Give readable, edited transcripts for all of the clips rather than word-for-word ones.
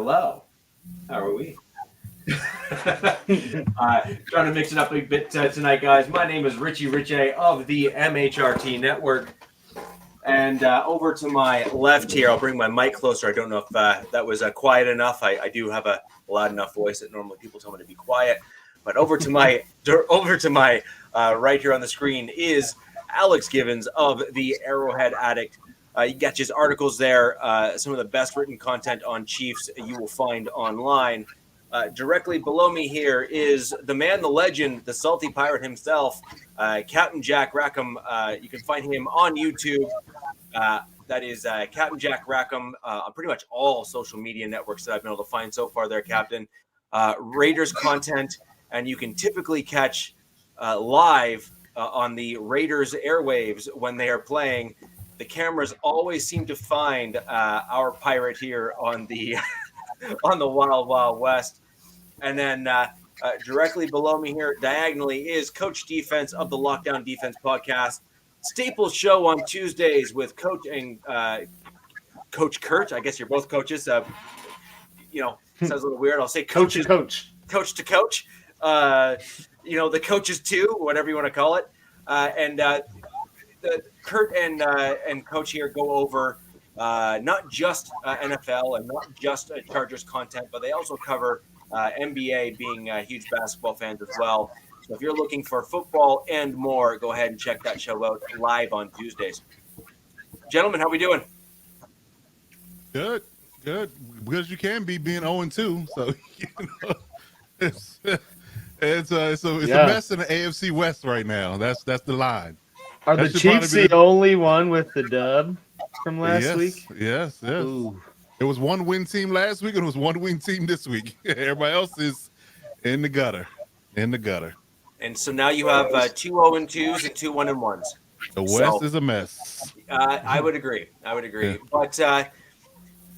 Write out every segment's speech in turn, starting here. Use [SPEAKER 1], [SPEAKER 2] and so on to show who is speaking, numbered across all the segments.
[SPEAKER 1] Hello. How are we? Trying to mix it up a bit tonight, guys. My name is Richie Richey of the MHRT Network. And over to my left here, I'll bring my mic closer. I don't know if that was quiet enough. I do have a loud enough voice that normally people tell me to be quiet. But over to my right here on the screen is Alex Givens of the Arrowhead Addict. You get his articles there. Some of the best written content on Chiefs you will find online. Directly below me here is the man, the legend, the salty pirate himself, Captain Jack Rackham. You can find him on YouTube. That is Captain Jack Rackham on pretty much all social media networks that I've been able to find so far there, Captain. Raiders content, and you can typically catch live on the Raiders airwaves when they are playing. The cameras always seem to find our pirate here on the on the Wild Wild West. And then directly below me here, diagonally, is Coach Defense of the Lockdown Defense Podcast. Staples show on Tuesdays with Coach and Coach Kurt. I guess you're both coaches. Sounds a little weird. I'll say coach to coach. The coaches too, whatever you want to call it. Kurt and Coach here go over not just NFL and not just Chargers content, but they also cover NBA, being huge basketball fans as well. So if you're looking for football and more, go ahead and check that show out live on Tuesdays. Gentlemen, how we doing?
[SPEAKER 2] Good. Because you can be being 0-2, so it's a mess in the AFC West right now. That's the line.
[SPEAKER 3] Are the Chiefs the only one with the dub from last week?
[SPEAKER 2] Yes.
[SPEAKER 3] Ooh.
[SPEAKER 2] It was one win team last week, and it was one win team this week. Everybody else is in the gutter.
[SPEAKER 1] And so now you have 2 0-2s and 2 1-1s.
[SPEAKER 2] The West is a mess.
[SPEAKER 1] I would agree. Yeah. But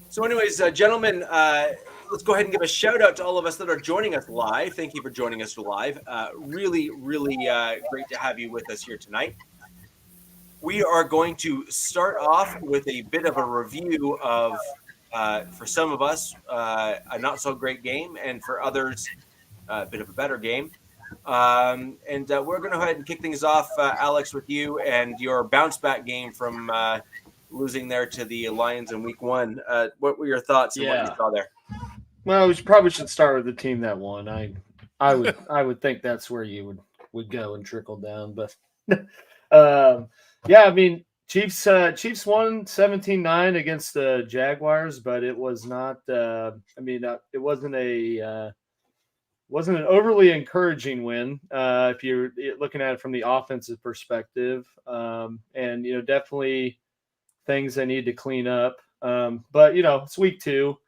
[SPEAKER 1] so anyways, gentlemen, let's go ahead and give a shout out to all of us that are joining us live. Thank you for joining us live. Really great to have you with us here tonight. We are going to start off with a bit of a review of, for some of us, a not so great game, and for others, a bit of a better game. And we're going to go ahead and kick things off, Alex, with you and your bounce back game from losing there to the Lions in week 1. What were your thoughts and what you saw there?
[SPEAKER 3] Well, we probably should start with the team that won. I would think that's where you would go and trickle down, but Chiefs won 17-9 against the Jaguars, but it was not. It wasn't an overly encouraging win if you're looking at it from the offensive perspective, and definitely things they need to clean up. But it's week 2,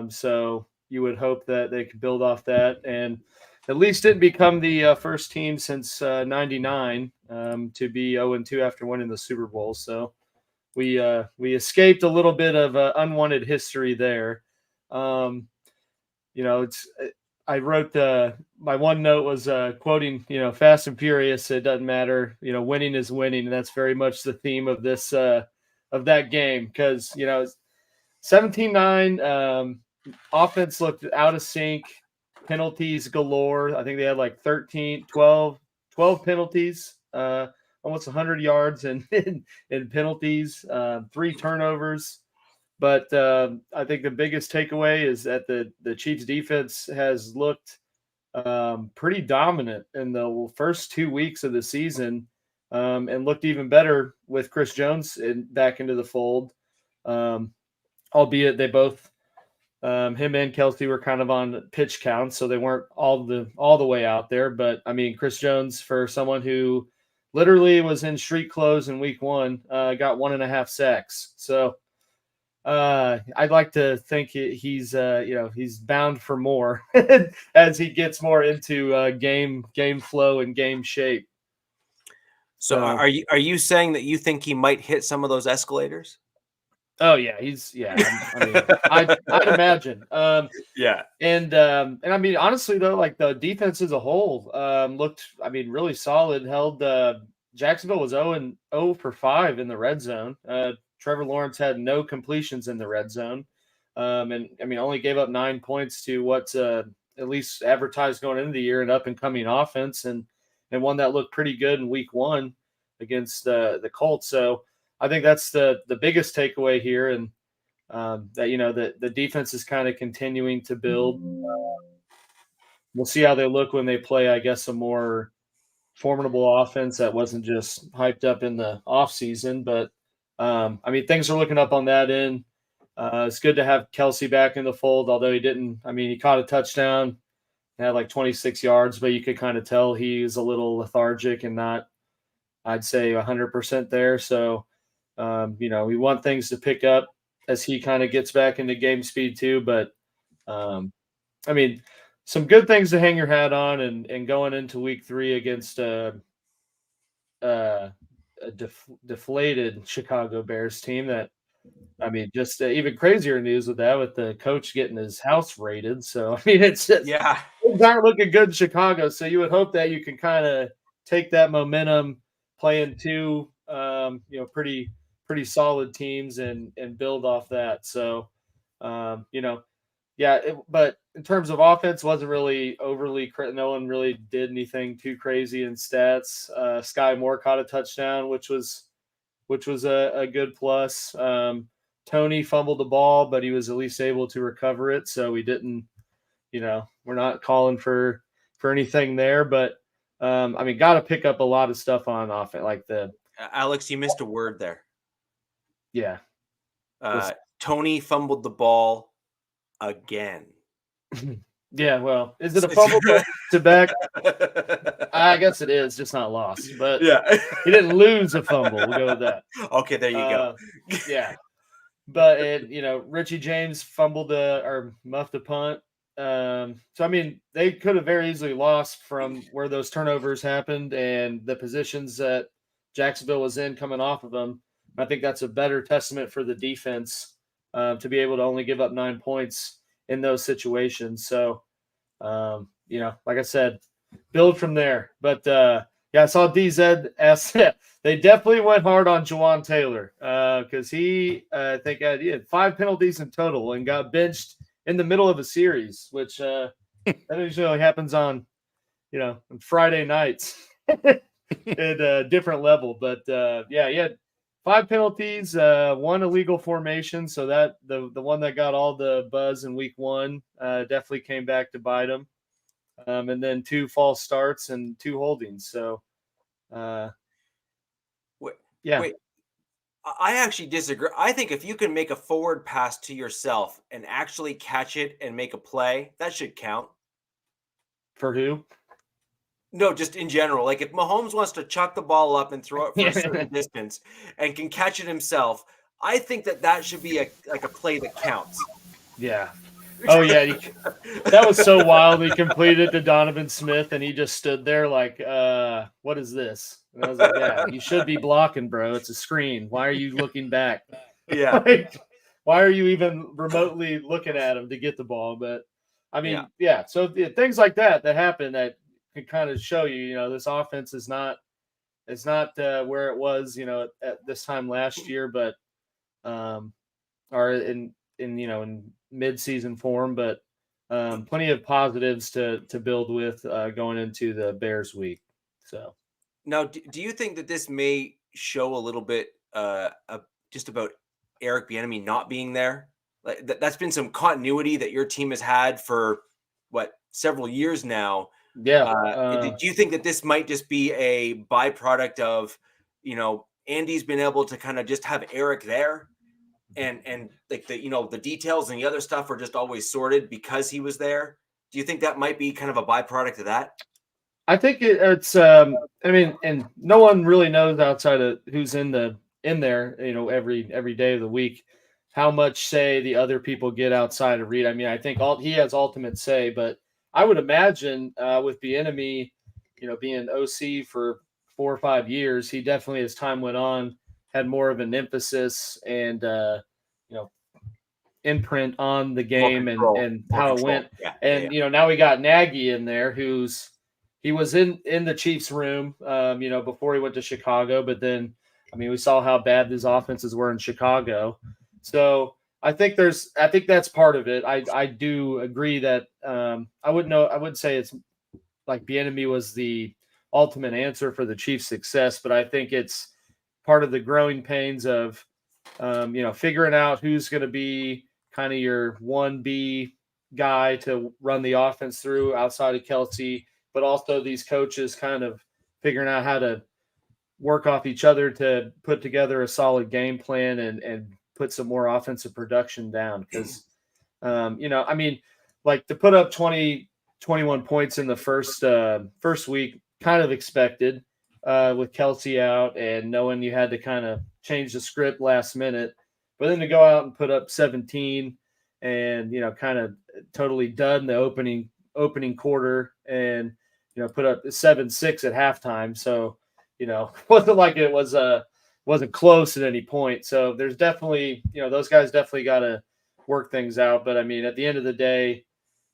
[SPEAKER 3] so you would hope that they could build off that and at least didn't become the first team since '99 to be 0-2 after winning the Super Bowl. So we escaped a little bit of unwanted history there. I wrote my one note was quoting Fast and Furious. It doesn't matter, winning is winning, and that's very much the theme of this of that game because 17-9 offense looked out of sync. Penalties galore. I think they had like 12 penalties, almost 100 yards in penalties, 3 turnovers. But I think the biggest takeaway is that the Chiefs defense has looked pretty dominant in the first 2 weeks of the season and looked even better with Chris Jones back into the fold, albeit they both him and Kelsey were kind of on pitch count, so they weren't all the way out there. But I mean, Chris Jones, for someone who literally was in street clothes in week 1, got 1.5 sacks. So I'd like to think he's bound for more as he gets more into game flow and game shape.
[SPEAKER 1] So are you saying that you think he might hit some of those escalators?
[SPEAKER 3] Oh yeah, I'd imagine.
[SPEAKER 1] Yeah.
[SPEAKER 3] And I mean, honestly though, like the defense as a whole looked, really solid. Held Jacksonville was 0 for 5 in the red zone. Trevor Lawrence had no completions in the red zone. And I mean, only gave up 9 points to what's at least advertised going into the year, an up and coming offense, and one that looked pretty good in week 1 against the Colts. So I think that's the biggest takeaway here, and that the defense is kind of continuing to build. We'll see how they look when they play, I guess, a more formidable offense that wasn't just hyped up in the offseason. But I mean, things are looking up on that end. It's good to have Kelsey back in the fold, although he caught a touchdown, had like 26 yards, but you could kind of tell he's a little lethargic and not, I'd say, 100% there. So, we want things to pick up as he kind of gets back into game speed too. But, I mean, some good things to hang your hat on, and going into week 3 against a deflated Chicago Bears team that, I mean, just even crazier news with the coach getting his house raided. So, I mean, it's just, things aren't looking good in Chicago. So you would hope that you can kind of take that momentum playing two, pretty solid teams and build off that. So, but in terms of offense, wasn't really overly. No one really did anything too crazy in stats. Sky Moore caught a touchdown, which was a good plus. Tony fumbled the ball, but he was at least able to recover it. So we didn't, we're not calling for anything there, but got to pick up a lot of stuff on offense, like
[SPEAKER 1] Alex, you missed a word there.
[SPEAKER 3] Yeah.
[SPEAKER 1] Tony fumbled the ball again.
[SPEAKER 3] Yeah, well, is it a fumble to back? I guess it is, just not lost. But
[SPEAKER 1] yeah,
[SPEAKER 3] he didn't lose a fumble. We'll go with that.
[SPEAKER 1] Okay, there you go.
[SPEAKER 3] Yeah, but Richie James fumbled or muffed a punt. So I mean, they could have very easily lost from where those turnovers happened and the positions that Jacksonville was in coming off of them. I think that's a better testament for the defense to be able to only give up 9 points in those situations. So, like I said, build from there. But I saw DZ ask they definitely went hard on Jawan Taylor because he, I think, had 5 penalties in total and got benched in the middle of a series, which that usually happens on, on Friday nights at a different level. But he had 5 penalties, 1 illegal formation. So that the one that got all the buzz in week 1 definitely came back to bite him. And then 2 false starts and 2 holdings. So,
[SPEAKER 1] Wait, I actually disagree. I think if you can make a forward pass to yourself and actually catch it and make a play, that should count.
[SPEAKER 3] For who?
[SPEAKER 1] No, just in general. Like if Mahomes wants to chuck the ball up and throw it for a certain distance and can catch it himself, I think that should be a play that counts.
[SPEAKER 3] Yeah. Oh yeah, that was so wild. He completed it to Donovan Smith, and he just stood there like, "What is this?" And I was like, "Yeah, you should be blocking, bro. It's a screen. Why are you looking back?
[SPEAKER 1] Yeah,
[SPEAKER 3] why are you even remotely looking at him to get the ball?" But I mean, So things like that happen that can kind of show you, this offense is not where it was, at this time last year, but or in mid-season form, but plenty of positives to build with going into the Bears week. So
[SPEAKER 1] now, do you think that this may show a little bit just about Eric Bieniemy not being there? Like that's been some continuity that your team has had for several years now.
[SPEAKER 3] Yeah.
[SPEAKER 1] Do you think that this might just be a byproduct of, Andy's been able to kind of just have Eric there? And like the details and the other stuff are just always sorted because he was there. Do you think that might be kind of a byproduct of that?
[SPEAKER 3] I think it's and no one really knows outside of who's in there, every day of the week, how much say the other people get outside of Reed. I mean, I think he has ultimate say, but I would imagine with Bieniemy, being OC for 4 or 5 years, he definitely, as time went on, had more of an emphasis and imprint on the game and how it went.
[SPEAKER 1] Yeah.
[SPEAKER 3] And now we got Nagy in there, he was in the Chiefs room, before he went to Chicago. But then, we saw how bad these offenses were in Chicago. So I think that's part of it. I do agree that I wouldn't say it's like Bieniemy was the ultimate answer for the Chiefs' success, but I think it's part of the growing pains of figuring out who's going to be kind of your 1B guy to run the offense through outside of Kelsey, but also these coaches kind of figuring out how to work off each other to put together a solid game plan and put some more offensive production down. Because, like to put up 21 points in the first week, kind of expected with Kelsey out and knowing you had to kind of change the script last minute. But then to go out and put up 17 and, kind of totally dud in the opening quarter and, put up 7-6 at halftime. So, wasn't like it wasn't close at any point. So there's definitely, those guys definitely got to work things out. But I mean, at the end of the day,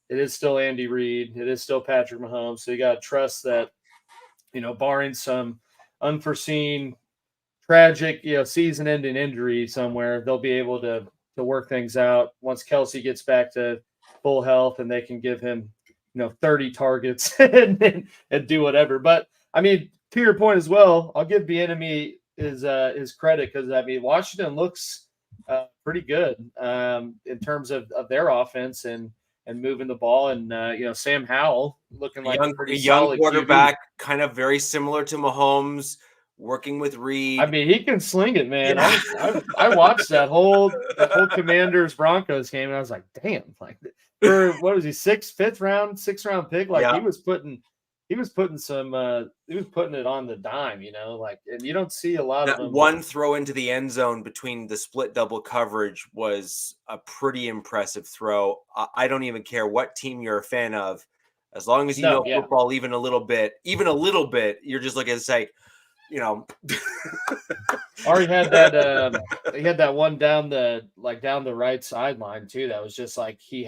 [SPEAKER 3] it is still Andy Reid. It is still Patrick Mahomes. So you got to trust that, barring some unforeseen, tragic, season-ending injury somewhere, they'll be able to work things out once Kelsey gets back to full health and they can give him, 30 targets and do whatever. But I mean, to your point as well, I'll give Bieniemy his credit because I mean Washington looks pretty good in terms of their offense and moving the ball, and Sam Howell looking like a
[SPEAKER 1] young quarterback,
[SPEAKER 3] QB.
[SPEAKER 1] kind of very similar to Mahomes, working with Reid.
[SPEAKER 3] I mean, he can sling it, man.
[SPEAKER 1] Yeah.
[SPEAKER 3] I watched that whole Commanders Broncos game, and I was like, damn, like for what was he, sixth round pick? Like he was putting it on the dime, like, and you don't see a lot of them.
[SPEAKER 1] One throw into the end zone between the split double coverage was a pretty impressive throw. I don't even care what team you're a fan of, as long as you know football even a little bit, you're just looking to say,
[SPEAKER 3] Or he had that one down the right sideline too. That was just like he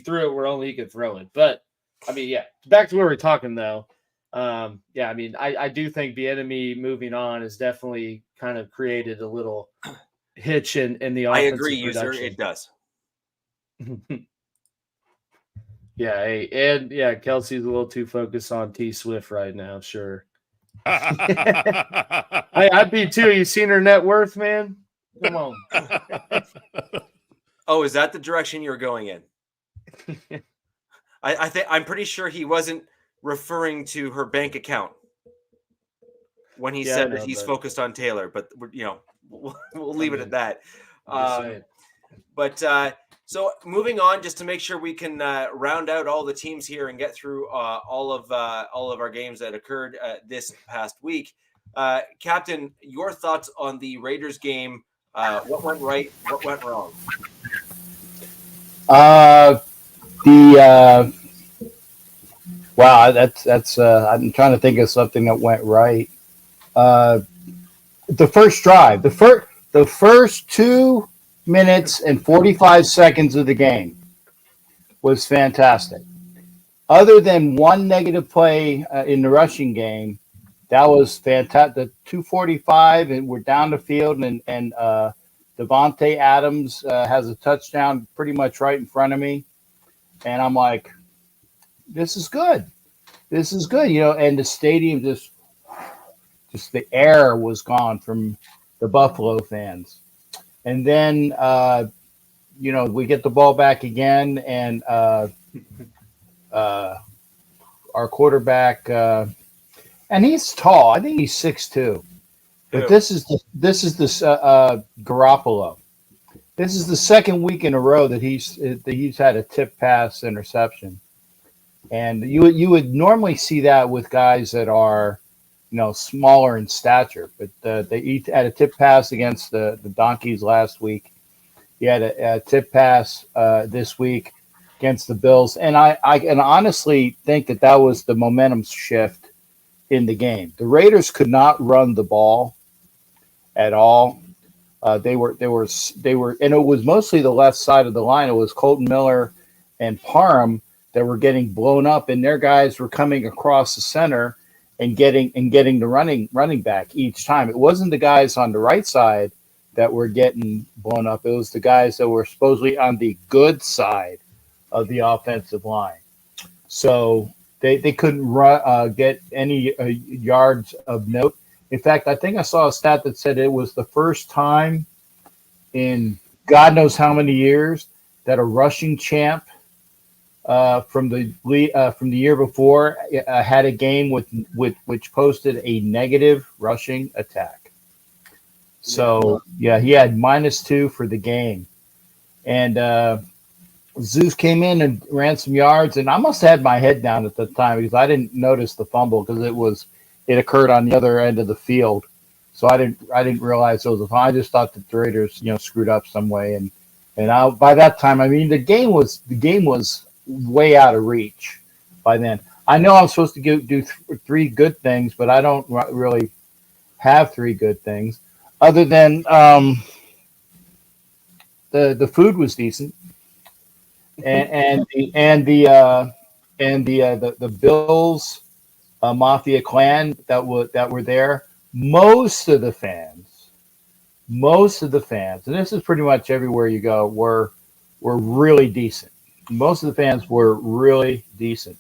[SPEAKER 3] threw it where only he could throw it. But I mean, yeah, back to where we're talking though. I mean, I do think Bieniemy moving on has definitely kind of created a little hitch in the offensive
[SPEAKER 1] I agree, user. It does.
[SPEAKER 3] Kelsey's a little too focused on T Swift right now. Sure. I'd be too. You seen her net worth, man? Come on.
[SPEAKER 1] Oh, is that the direction you're going in? I think I'm pretty sure he wasn't referring to her bank account when he said that he's focused on Taylor, but we'll leave it at that. So moving on, just to make sure we can round out all the teams here and get through all of our games that occurred this past week. Captain, your thoughts on the Raiders game? What went right? What went wrong?
[SPEAKER 4] Wow, that's I'm trying to think of something that went right. The first drive, the first 2 minutes and 45 seconds of the game was fantastic. Other than one negative play in the rushing game, that was fantastic. The 2:45 and we're down the field, and Devontae Adams has a touchdown pretty much right in front of me, and I'm like, this is good. This is good, and the stadium just the air was gone from the Buffalo fans. And then, we get the ball back again, and our quarterback, and he's tall. I think he's 6'2". But this is Garoppolo. This is the second week in a row that he's had a tip pass interception. And you would normally see that with guys that are, smaller in stature. But they each had a tip pass against the Donkeys last week. He had a tip pass this week against the Bills. And I can honestly think that was the momentum shift in the game. The Raiders could not run the ball at all. They were, and it was mostly the left side of the line. It was Colton Miller and Parham that were getting blown up, and their guys were coming across the center and getting the running back each time. It wasn't the guys on the right side that were getting blown up. It was the guys that were supposedly on the good side of the offensive line. So they couldn't get any yards of note. In fact, I think I saw a stat that said it was the first time in God knows how many years that a rushing champ from the year before had a game which posted a negative rushing attack. So yeah, he had -2 for the game, and Zeus came in and ran some yards, and I must have had my head down at the time because I didn't notice the fumble because it occurred on the other end of the field, so I didn't realize it was a fumble. I just thought that the Raiders screwed up some way, and by that time, I mean the game was way out of reach by then. I know I'm supposed to do 3 good things, but I don't really have 3 good things. Other than the food was decent, and the Bills Mafia clan that were there. Most of the fans, and this is pretty much everywhere you go, were really decent. Most of the fans were really decent.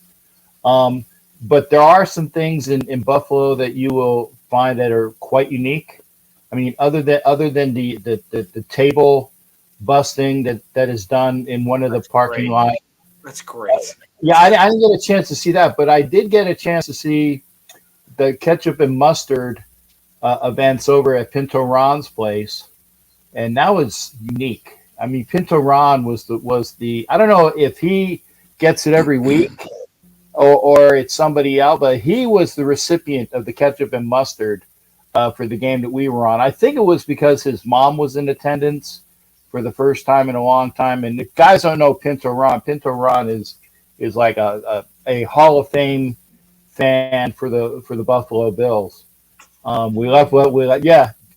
[SPEAKER 4] But there are some things in Buffalo that you will find that are quite unique. I mean, other than the table busting that is done in one of the parking lots.
[SPEAKER 1] That's great.
[SPEAKER 4] Yeah, I didn't get a chance to see that, but I did get a chance to see the ketchup and mustard events over at Pinto Ron's place, and that was unique. I mean, Pinto Ron was the I don't know if he gets it every week or it's somebody else, but he was the recipient of the ketchup and mustard for the game that we were on. I think it was because his mom was in attendance for the first time in a long time. And if guys don't know Pinto Ron is like a Hall of Fame fan for the Buffalo Bills.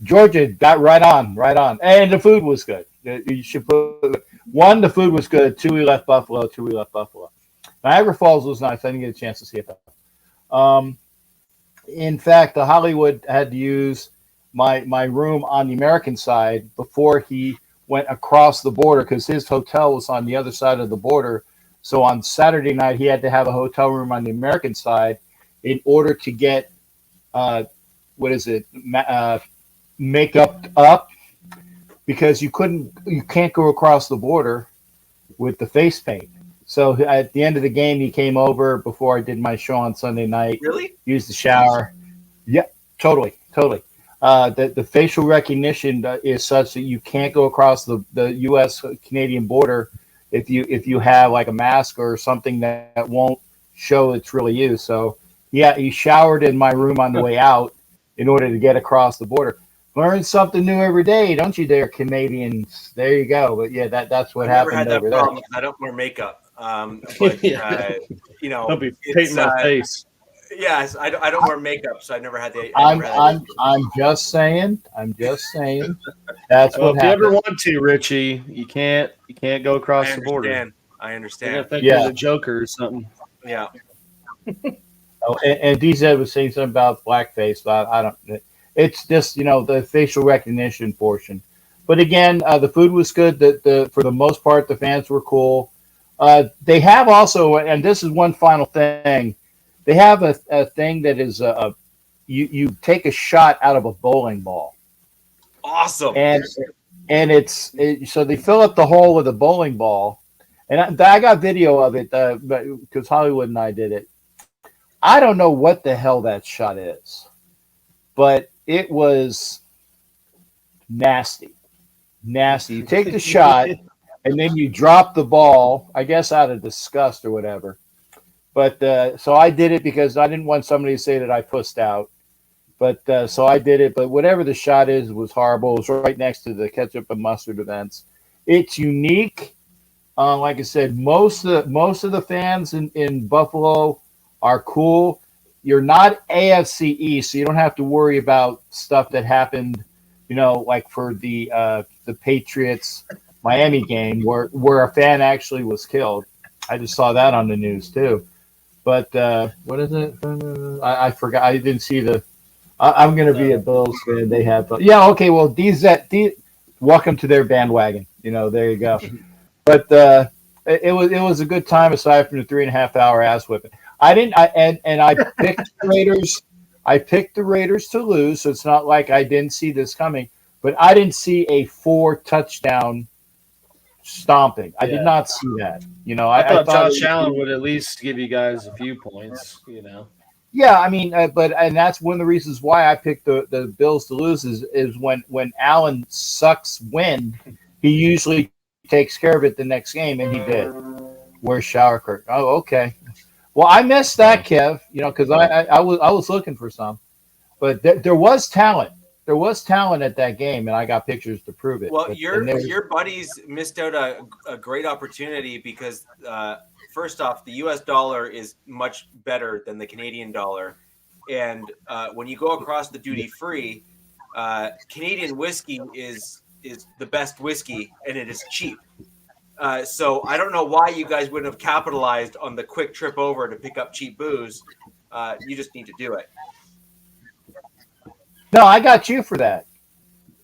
[SPEAKER 4] Georgia got right on. And the food was good. You should put 1, the food was good. 2, we left Buffalo. Niagara Falls was nice. I didn't get a chance to see it though. In fact, the Hollywood had to use my room on the American side before he went across the border because his hotel was on the other side of the border. So on Saturday night, he had to have a hotel room on the American side in order to get makeup up, because you can't go across the border with the face paint. So at the end of the game, he came over before I did my show on Sunday night.
[SPEAKER 1] Really?
[SPEAKER 4] Used the shower. Yeah, totally. The facial recognition is such that you can't go across the U.S. Canadian border if you have like a mask or something that won't show it's really you. So yeah, he showered in my room on the way out in order to get across the border. Learn something new every day, don't you, there, Canadians? There you go. But yeah, that's what happened over there.
[SPEAKER 1] I don't wear makeup.
[SPEAKER 3] Don't be painting my face.
[SPEAKER 1] Yes, I don't wear makeup, so I never had the.
[SPEAKER 4] I'm just saying. That's what happened.
[SPEAKER 3] If you ever want to, Richie, you can't go across the border.
[SPEAKER 1] I understand.
[SPEAKER 3] Think you're the Joker or something.
[SPEAKER 1] Yeah.
[SPEAKER 4] And DZ was saying something about blackface, but I don't. It's just the facial recognition portion. But again, the food was good. For the most part, the fans were cool. They have also, and this is one final thing, they have a thing that is you take a shot out of a bowling ball.
[SPEAKER 1] Awesome.
[SPEAKER 4] And so they fill up the hole with a bowling ball, and I got video of it because Hollywood and I did it. I don't know what the hell that shot is, but it was nasty. You take the shot, and then you drop the ball, I guess out of disgust or whatever. But so I did it because I didn't want somebody to say that I pussed out. But so I did it. But whatever the shot is was horrible. It was right next to the ketchup and mustard events. It's unique. Like I said, most of the fans in Buffalo are cool. You're not AFC East, so you don't have to worry about stuff that happened, like for the Patriots Miami game where a fan actually was killed. I just saw that on the news too. But what is it? I forgot. I didn't see the. I'm going to be a Bills fan. They have. Yeah. Okay. Well, welcome to their bandwagon. There you go. But it was a good time aside from the 3.5 hour ass whipping. I picked the Raiders. I picked the Raiders to lose, so it's not like I didn't see this coming. But I didn't see a 4 touchdown stomping. I did not see that.
[SPEAKER 3] I thought Josh Allen would at least give you guys a few points.
[SPEAKER 4] Yeah, I mean, and that's one of the reasons why I picked the Bills to lose is when Allen sucks wind, he usually takes care of it the next game, and he did. Where's shower curtain? Oh, okay. Well, I missed that, Kev. Because I was looking for some, but there was talent. There was talent at that game, and I got pictures to prove it.
[SPEAKER 1] Well, your buddies missed out a great opportunity because first off, the U.S. dollar is much better than the Canadian dollar, and when you go across the duty free, Canadian whiskey is the best whiskey, and it is cheap. So I don't know why you guys wouldn't have capitalized on the quick trip over to pick up cheap booze. You just need to do it.
[SPEAKER 4] No, I got you for that.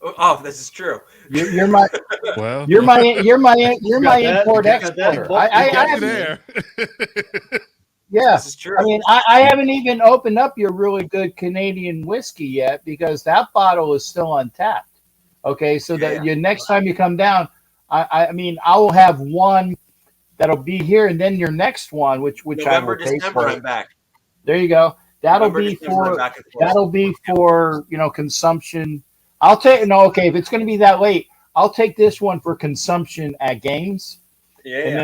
[SPEAKER 1] Oh, this is true.
[SPEAKER 4] You're my
[SPEAKER 2] well.
[SPEAKER 4] You're my import exporter. I have
[SPEAKER 2] there.
[SPEAKER 4] Yeah,
[SPEAKER 1] this is true.
[SPEAKER 4] I mean, I haven't even opened up your really good Canadian whiskey yet because that bottle is still untapped. Okay, so that you next time you come down, I mean, I will have one that'll be here, and then your next one, which
[SPEAKER 1] November,
[SPEAKER 4] I will taste
[SPEAKER 1] December,
[SPEAKER 4] for.
[SPEAKER 1] I'm back.
[SPEAKER 4] There you go. That'll
[SPEAKER 1] November,
[SPEAKER 4] be
[SPEAKER 1] December,
[SPEAKER 4] for consumption. I'll take okay if it's going to be that late. I'll take this one for consumption at games.
[SPEAKER 1] Yeah,
[SPEAKER 4] and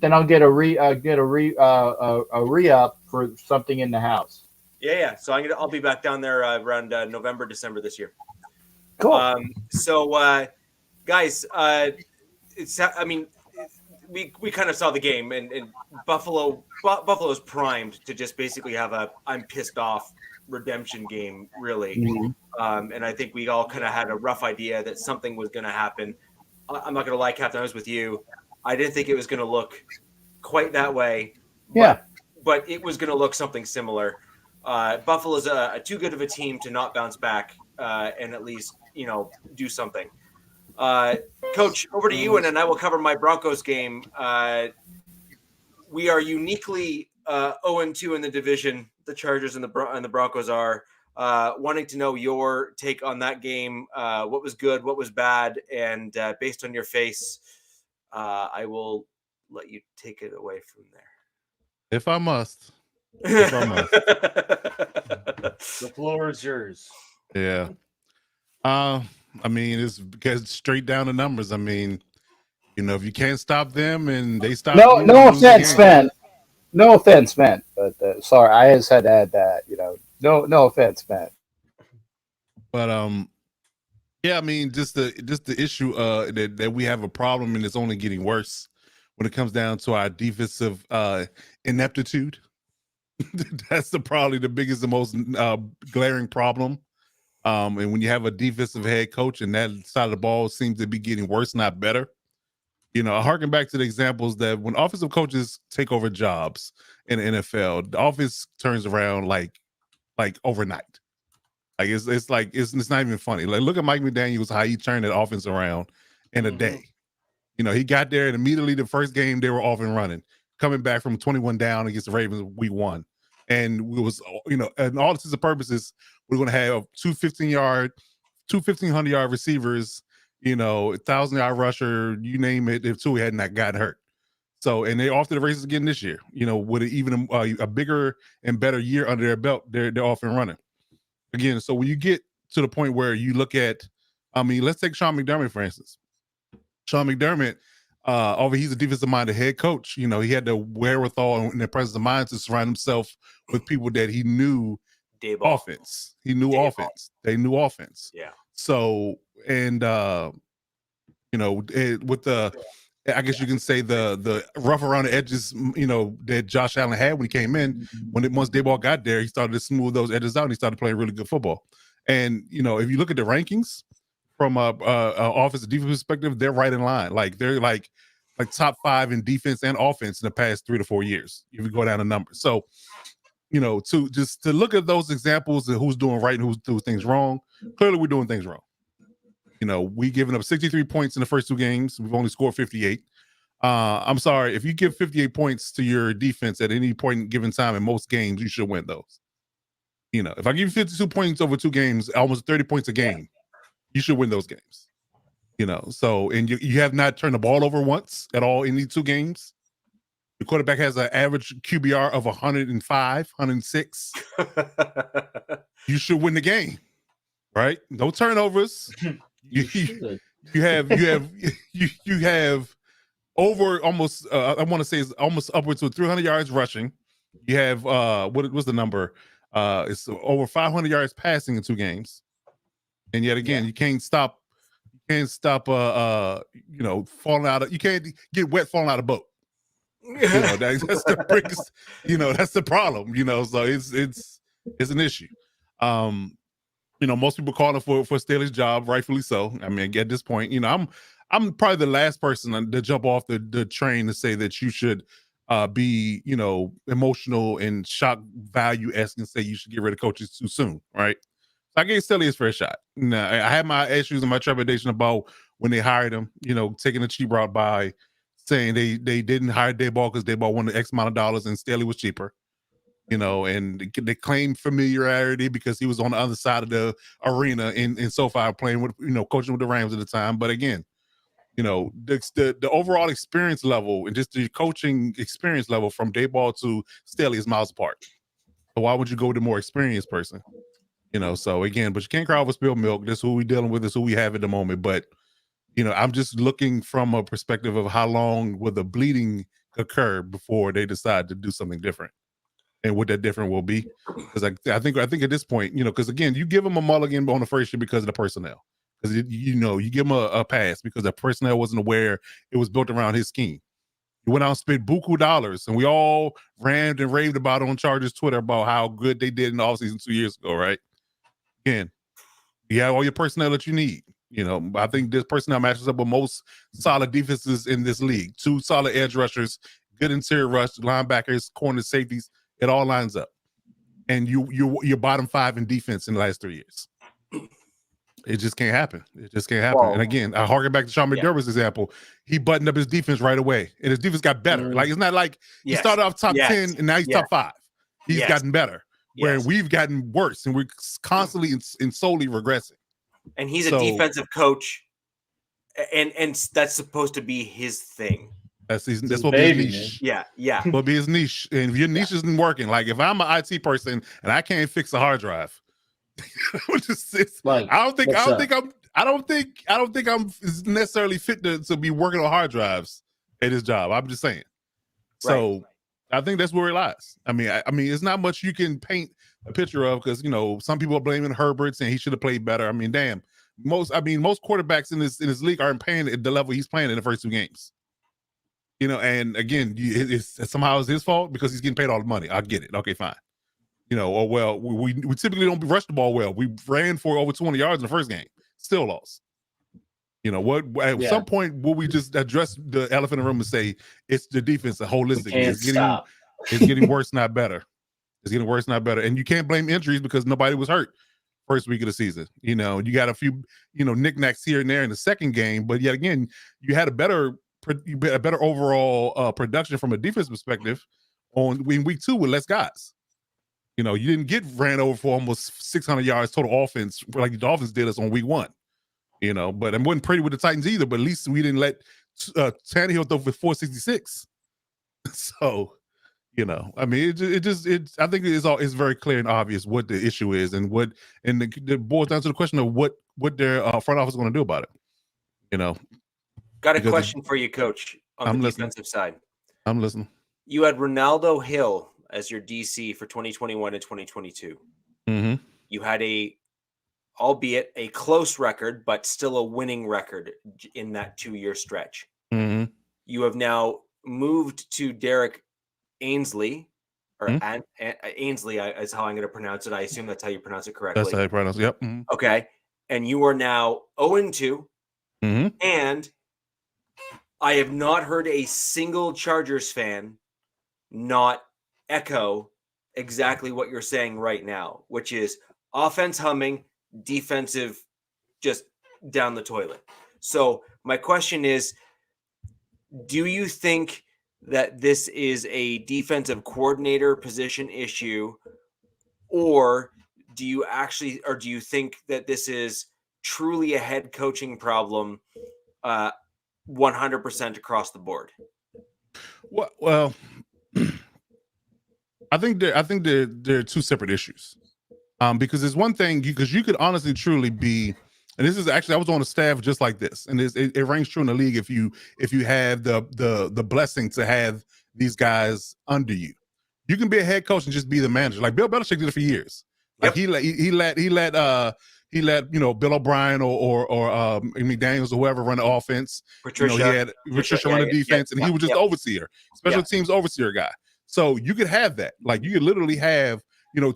[SPEAKER 4] then I'll get a re-up for something in the house.
[SPEAKER 1] Yeah. So I'll be back down there around November, December this year.
[SPEAKER 4] Cool.
[SPEAKER 1] Guys, we kind of saw the game, and Buffalo's primed to just basically have a I'm pissed off redemption game, really.
[SPEAKER 4] Mm-hmm.
[SPEAKER 1] And I think we all kind of had a rough idea that something was going to happen. I'm not going to lie, Captain, I was with you. I didn't think it was going to look quite that way. But it was going to look something similar. Buffalo's a too good of a team to not bounce back and at least, do something. Coach, over to you, and then I will cover my Broncos game. We are uniquely 0-2 in the division. The Chargers and the Broncos are. Wanting to know your take on that game. What was good? What was bad? And based on your face, I will let you take it away from there.
[SPEAKER 2] If I must.
[SPEAKER 3] The floor is yours.
[SPEAKER 2] Yeah. I mean, it's because straight down the numbers. I mean, if you can't stop them and they stop.
[SPEAKER 4] No offense, man. No offense, man. But sorry, I just had to add that. No offense, man.
[SPEAKER 2] But yeah, I mean, just the issue that we have a problem, and it's only getting worse when it comes down to our defensive ineptitude. That's probably the biggest and most glaring problem. And when you have a defensive head coach and that side of the ball seems to be getting worse, not better. I harken back to the examples that when offensive coaches take over jobs in the NFL, the offense turns around like overnight. Like it's not even funny. Like look at Mike McDaniels, how he turned that offense around in a day. He got there and immediately the first game they were off and running, coming back from 21 down against the Ravens week 1. And it was, and all intents and purposes, we're going to have two 1,500-yard receivers, 1,000-yard rusher, you name it, if Tui had not gotten hurt. So, and they're off to the races again this year, with even a bigger and better year under their belt, they're off and running. Again, so when you get to the point where you look at, let's take Sean McDermott, for instance. Sean McDermott, he's a defensive-minded head coach. He had the wherewithal and the presence of mind to surround himself with people that he knew offense. He knew offense. They knew offense.
[SPEAKER 1] Yeah.
[SPEAKER 2] So, and with the, I guess you can say the rough around the edges, that Josh Allen had when he came in. Once Dayball got there, he started to smooth those edges out and he started playing really good football. And if you look at the rankings from a offensive defense perspective, they're right in line. Like they're like top 5 in defense and offense in the past 3 to 4 years. If you go down the numbers, so to look at those examples of who's doing right and who's doing things wrong, clearly we're doing things wrong. We given up 63 points in the first 2 games. We've only scored 58. I'm sorry, if you give 58 points to your defense at any point in given time in most games, you should win those. If I give you 52 points over 2 games, almost 30 points a game, you should win those games. So, and you have not turned the ball over once at all in these 2 games. The quarterback has an average QBR of 105, 106. You should win the game, right? No turnovers. You have over almost I want to say it's almost upwards to 300 yards rushing. You have what was the number? It's over 500 yards passing in 2 games. And yet again, you can't stop falling out of, you can't get wet falling out of boat. That's the biggest, that's the problem, so it's an issue. Most people calling for Staley's job, rightfully so. I mean, at this point, I'm probably the last person to jump off the train to say that you should be, emotional and shock value-esque and say you should get rid of coaches too soon, right? So I gave Staley his fair shot. Now, I had my issues and my trepidation about when they hired him, taking the cheap route by saying they didn't hire Dayball because Dayball wanted X amount of dollars and Staley was cheaper. And they claimed familiarity because he was on the other side of the arena in SoFi playing with, coaching with the Rams at the time. But again, the overall experience level and just the coaching experience level from Dayball to Staley is miles apart. So why would you go with a more experienced person? So again, but you can't cry over spilled milk. This is who we're dealing with. This is who we have at the moment. But, I'm just looking from a perspective of how long will the bleeding occur before they decide to do something different. And what that different will be, because I think at this point, because again, you give him a mulligan on the first year because of the personnel, because you give him a pass because the personnel wasn't aware it was built around his scheme. He went out and spent buku dollars, and we all rammed and raved about it on Chargers Twitter about how good they did in the offseason 2 years ago, right? Again, you have all your personnel that you need. I think this personnel matches up with most solid defenses in this league. 2 solid edge rushers, good interior rush, linebackers, corner safeties. It all lines up, and you're bottom 5 in defense in the last 3 years. It just can't happen. It just can't happen. Well, and again, I harken back to Sean McDermott's example. He buttoned up his defense right away, and his defense got better. Like, it's not like he started off top 10 and now he's top 5. He's gotten better, where we've gotten worse, and we're constantly and solely regressing.
[SPEAKER 1] And he's a defensive coach, and that's supposed to be his thing.
[SPEAKER 2] That's what be his niche.
[SPEAKER 1] Yeah.
[SPEAKER 2] Will be his niche. And if your niche isn't working, like if I'm an IT person and I can't fix a hard drive, I don't think I'm necessarily fit to be working on hard drives at his job. I'm just saying. So I think that's where it lies. I mean, it's not much you can paint a picture of because some people are blaming Herbert saying he should have played better. I mean, damn. Most quarterbacks in this league aren't playing at the level he's playing in the first 2 games. And again, it's somehow it's his fault because he's getting paid all the money. I get it. Okay, fine. Or well, we typically don't rush the ball well. We ran for over 200 yards in the first game, still lost. At some point will we just address the elephant in the room and say it's the defense, the holistic. It's getting worse, not better. It's getting worse, not better. And you can't blame injuries because nobody was hurt first week of the season. You got a few knickknacks here and there in the second game, but yet again, you had a better overall production from a defense perspective in week 2 with less guys. You didn't get ran over for almost 600 yards total offense like the Dolphins did us on week 1. But it wasn't pretty with the Titans either. But at least we didn't let Tannehill throw for 466. So, I mean, I think it's very clear and obvious what the issue is and it boils down to the question of what their front office is going to do about it.
[SPEAKER 1] Got a question for you, Coach, on the defensive side.
[SPEAKER 2] I'm listening.
[SPEAKER 1] You had Ronaldo Hill as your DC for 2021 and 2022.
[SPEAKER 2] Mm-hmm.
[SPEAKER 1] You had albeit a close record, but still a winning record in that 2-year stretch.
[SPEAKER 2] Mm-hmm.
[SPEAKER 1] You have now moved to Derek Ainsley, or Ainsley is how I'm going to pronounce it. I assume that's how you pronounce it correctly.
[SPEAKER 2] That's how you pronounce it. Yep. Mm-hmm.
[SPEAKER 1] Okay. And you are now 0-2.
[SPEAKER 2] Mm-hmm.
[SPEAKER 1] And I have not heard a single Chargers fan not echo exactly what you're saying right now, which is offense humming, defensive just down the toilet. So my question is, do you think that this is a defensive coordinator position issue, or do you think that this is truly a head coaching problem, 100% across the board?
[SPEAKER 2] Well, I think there are two separate issues. Because there's one thing because you could honestly truly be, and this is actually I was on a staff just like this, and it rings true in the league if you have the blessing to have these guys under you. You can be a head coach and just be the manager. Like Bill Belichick did it for years. Like
[SPEAKER 1] Yep.
[SPEAKER 2] he let Bill O'Brien or McDaniels or whoever run the offense.
[SPEAKER 1] Patricia,
[SPEAKER 2] he had Patricia run the defense, and he was just overseer, special teams overseer guy. So you could have that. Like you could literally have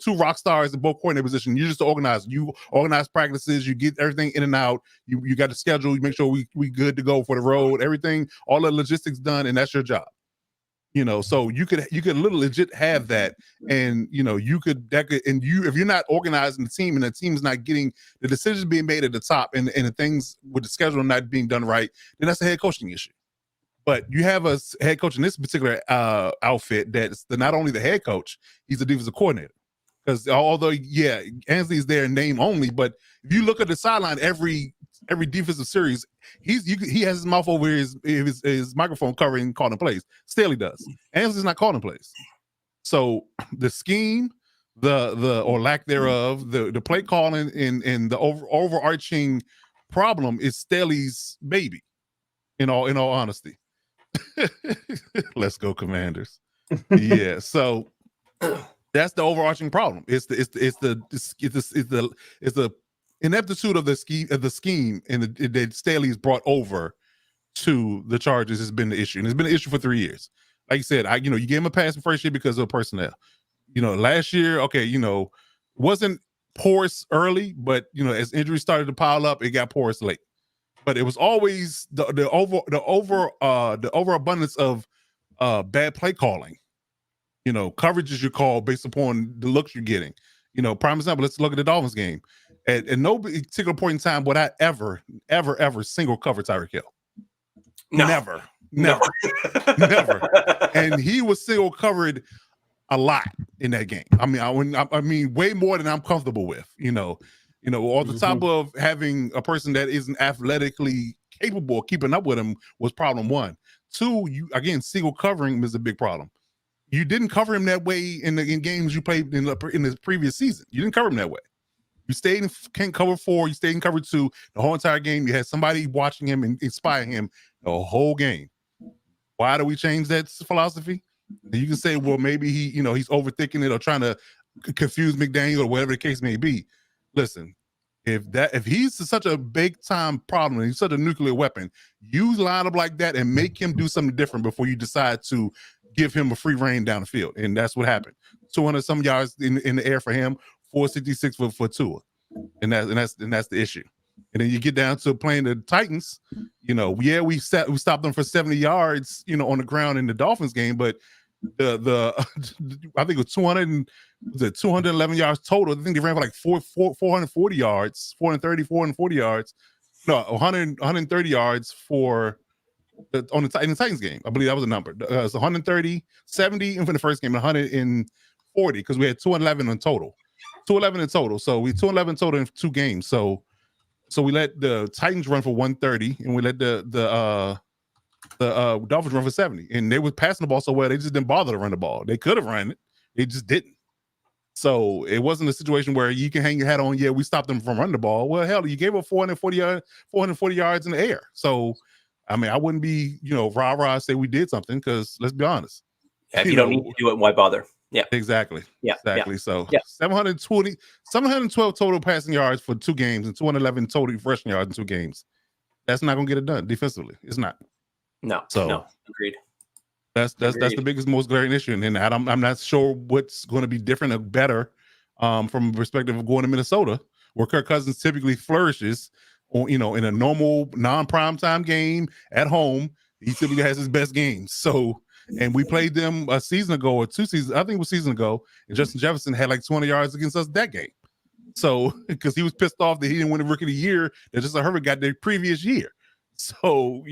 [SPEAKER 2] two rock stars in both coordinator position. You just organize. You organize practices. You get everything in and out. You got the schedule. You make sure we good to go for the road. Everything, all the logistics done, and that's your job. So you could literally legit have that, and if you're not organizing the team and the team's not getting the decisions being made at the top and the things with the schedule not being done right, then that's a head coaching issue. But you have a head coach in this particular outfit that's not only the head coach, he's the defensive coordinator. Because although Ansley's there in name only, but if you look at the sideline, every defensive series, he has his mouth over his microphone covering calling plays. Staley does. Ansley's not calling plays. So the scheme, the or lack thereof, the play calling and the overarching problem is Staley's baby. In all honesty. Let's go Commanders. Yeah, so that's the overarching problem. It's the ineptitude of the scheme and that Staley's brought over to the Chargers has been the issue, and it's been an issue for 3 years. Like you said, you gave him a pass the first year because of personnel. Last year, wasn't porous early, but as injuries started to pile up, it got porous late. But it was always the overabundance of bad play calling. Coverages you call based upon the looks you're getting. Prime example, let's look at the Dolphins game. At no particular point in time would I ever single cover Tyreek Hill.
[SPEAKER 1] No.
[SPEAKER 2] Never. And he was single covered a lot in that game. I mean, way more than I'm comfortable with. On the top of having a person that isn't athletically capable of keeping up with him was problem one. Two, single covering is a big problem. You didn't cover him that way in games you played in the previous season. You didn't cover him that way. You stayed in cover 4. You stayed in cover 2 the whole entire game. You had somebody watching him and inspiring him the whole game. Why do we change that philosophy? And you can say, well, maybe he's overthinking it or trying to confuse McDaniel or whatever the case may be. Listen, if he's such a big time problem and he's such a nuclear weapon, use line up like that and make him do something different before you decide to give him a free reign down the field. And that's what happened. 200 some yards in the air for him, 466 for Tua. And that's the issue. And then you get down to playing the Titans, we stopped them for 70 yards, on the ground in the Dolphins game, but the I think it was 211 yards total. I think they ran for like 440 yards, 440 yards. No, 130 yards for on the Titans game. I believe that was the number. It was 130, 70 in for the first game, 140 because we had 211 in total. 211 in total. So we 211 total in 2 games. So we let the Titans run for 130 and we let the Dolphins run for 70, and they were passing the ball so well they just didn't bother to run the ball. They could have run it, they just didn't. So it wasn't a situation where you can hang your hat on. Yeah, we stopped them from running the ball. Well, hell, you gave up 440 yards in the air. So I mean, I wouldn't be rah say we did something because let's be honest.
[SPEAKER 1] Yeah, if you don't need to do it, why bother? Yeah,
[SPEAKER 2] exactly.
[SPEAKER 1] Yeah,
[SPEAKER 2] exactly.
[SPEAKER 1] Yeah.
[SPEAKER 2] So
[SPEAKER 1] yeah.
[SPEAKER 2] 712 total passing yards for 2 games and 211 total rushing yards in 2 games. That's not gonna get it done defensively. It's not.
[SPEAKER 1] No. Agreed.
[SPEAKER 2] That's the biggest, most glaring issue, and I'm not sure what's going to be different or better from the perspective of going to Minnesota, where Kirk Cousins typically flourishes, in a normal non-prime time game at home. He typically has his best games. So, and we played them a season ago or 2 seasons. I think it was a season ago, and Justin Jefferson had like 200 yards against us that game. So because he was pissed off that he didn't win the Rookie of the Year, that Justin Herbert got the previous year. So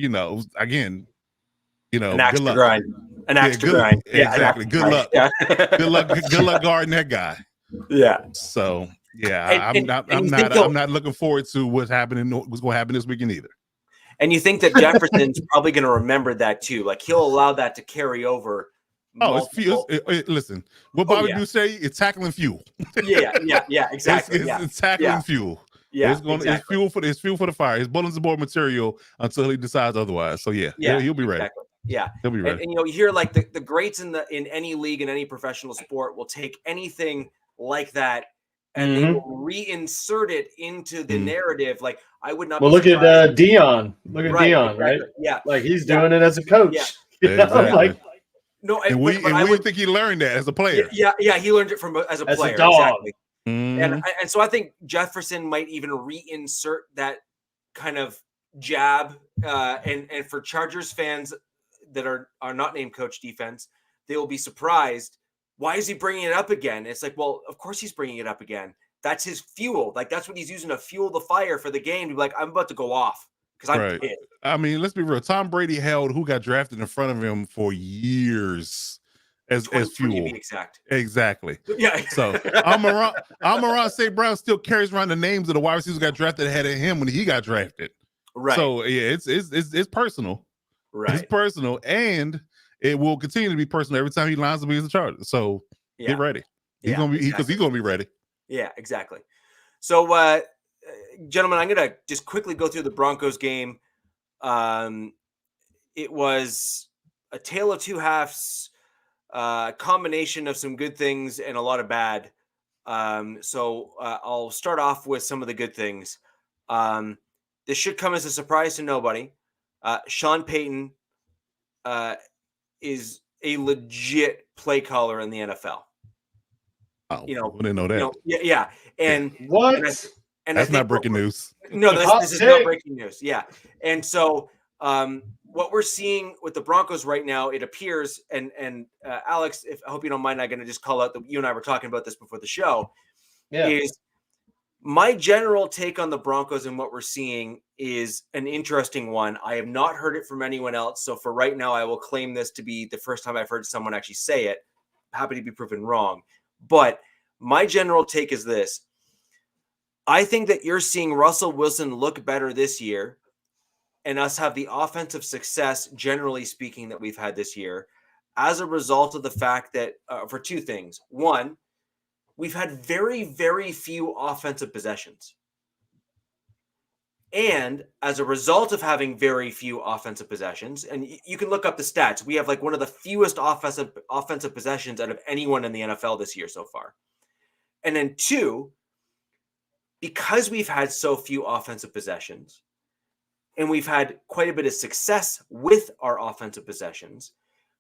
[SPEAKER 2] again,
[SPEAKER 1] An axe
[SPEAKER 2] good
[SPEAKER 1] to
[SPEAKER 2] luck.
[SPEAKER 1] grind. An axe to grind.
[SPEAKER 2] Exactly. Good luck.
[SPEAKER 1] Yeah.
[SPEAKER 2] Good luck. Good luck guarding that guy.
[SPEAKER 1] Yeah.
[SPEAKER 2] So yeah, I'm not looking forward to what's going to happen this weekend either.
[SPEAKER 1] And you think that Jefferson's probably going to remember that too? Like he'll allow that to carry over.
[SPEAKER 2] Listen, what Bobby do say? It's tackling fuel.
[SPEAKER 1] Yeah, exactly.
[SPEAKER 2] It's tackling fuel.
[SPEAKER 1] Yeah,
[SPEAKER 2] it's fuel for the fire. It's bulletin board material until he decides otherwise. So he'll be ready.
[SPEAKER 1] Exactly. Yeah,
[SPEAKER 2] he'll be ready.
[SPEAKER 1] And you hear like the greats in any league in any professional sport will take anything like that and they will reinsert it into the narrative. Like I would not.
[SPEAKER 3] Well, look at Dion. Look at Dion,
[SPEAKER 1] exactly.
[SPEAKER 3] right?
[SPEAKER 1] Yeah,
[SPEAKER 3] like he's doing it as a coach.
[SPEAKER 2] Yeah. Exactly.
[SPEAKER 3] Like.
[SPEAKER 1] No,
[SPEAKER 2] and we think he learned that as a player.
[SPEAKER 1] Yeah, he learned it as a player.
[SPEAKER 3] A dog.
[SPEAKER 1] Exactly. And so I think Jefferson might even reinsert that kind of jab. And for Chargers fans that are not named Coach Defense, they will be surprised. Why is he bringing it up again? It's like, well, of course he's bringing it up again. That's his fuel. Like that's what he's using to fuel the fire for the game. To be like, I'm about to go off. Because I'm pissed.
[SPEAKER 2] I mean, let's be real. Tom Brady held who got drafted in front of him for years as fuel.
[SPEAKER 1] To be exact.
[SPEAKER 2] Exactly.
[SPEAKER 1] Yeah.
[SPEAKER 2] So Amon-Ra St. Brown still carries around the names of the wide receivers who got drafted ahead of him when he got drafted.
[SPEAKER 1] Right.
[SPEAKER 2] So it's personal.
[SPEAKER 1] Right.
[SPEAKER 2] It's personal, and it will continue to be personal every time he lines up against the Chargers. So get ready. He's gonna be ready.
[SPEAKER 1] Yeah, exactly. So gentlemen, I'm going to just quickly go through the Broncos game. It was a tale of two halves, combination of some good things and a lot of bad. So I'll start off with some of the good things. This should come as a surprise to nobody. Sean Payton is a legit play caller in the NFL.
[SPEAKER 2] Oh, I didn't know that.
[SPEAKER 1] Yeah. And
[SPEAKER 3] what?
[SPEAKER 1] And
[SPEAKER 2] that's not breaking news.
[SPEAKER 1] No, this is not breaking news. Yeah. And so what we're seeing with the Broncos right now, it appears, and Alex, I hope you don't mind, I'm going to just call out that you and I were talking about this before the show, is my general take on the Broncos and what we're seeing is an interesting one. I have not heard it from anyone else. So for right now, I will claim this to be the first time I've heard someone actually say it. Happy to be proven wrong. But my general take is this. I think that you're seeing Russell Wilson look better this year and us have the offensive success, generally speaking, that we've had this year as a result of the fact that for two things. One, we've had very, very few offensive possessions. And as a result of having very few offensive possessions, and you can look up the stats, we have like one of the fewest offensive possessions out of anyone in the NFL this year so far. And then two, because we've had so few offensive possessions and we've had quite a bit of success with our offensive possessions,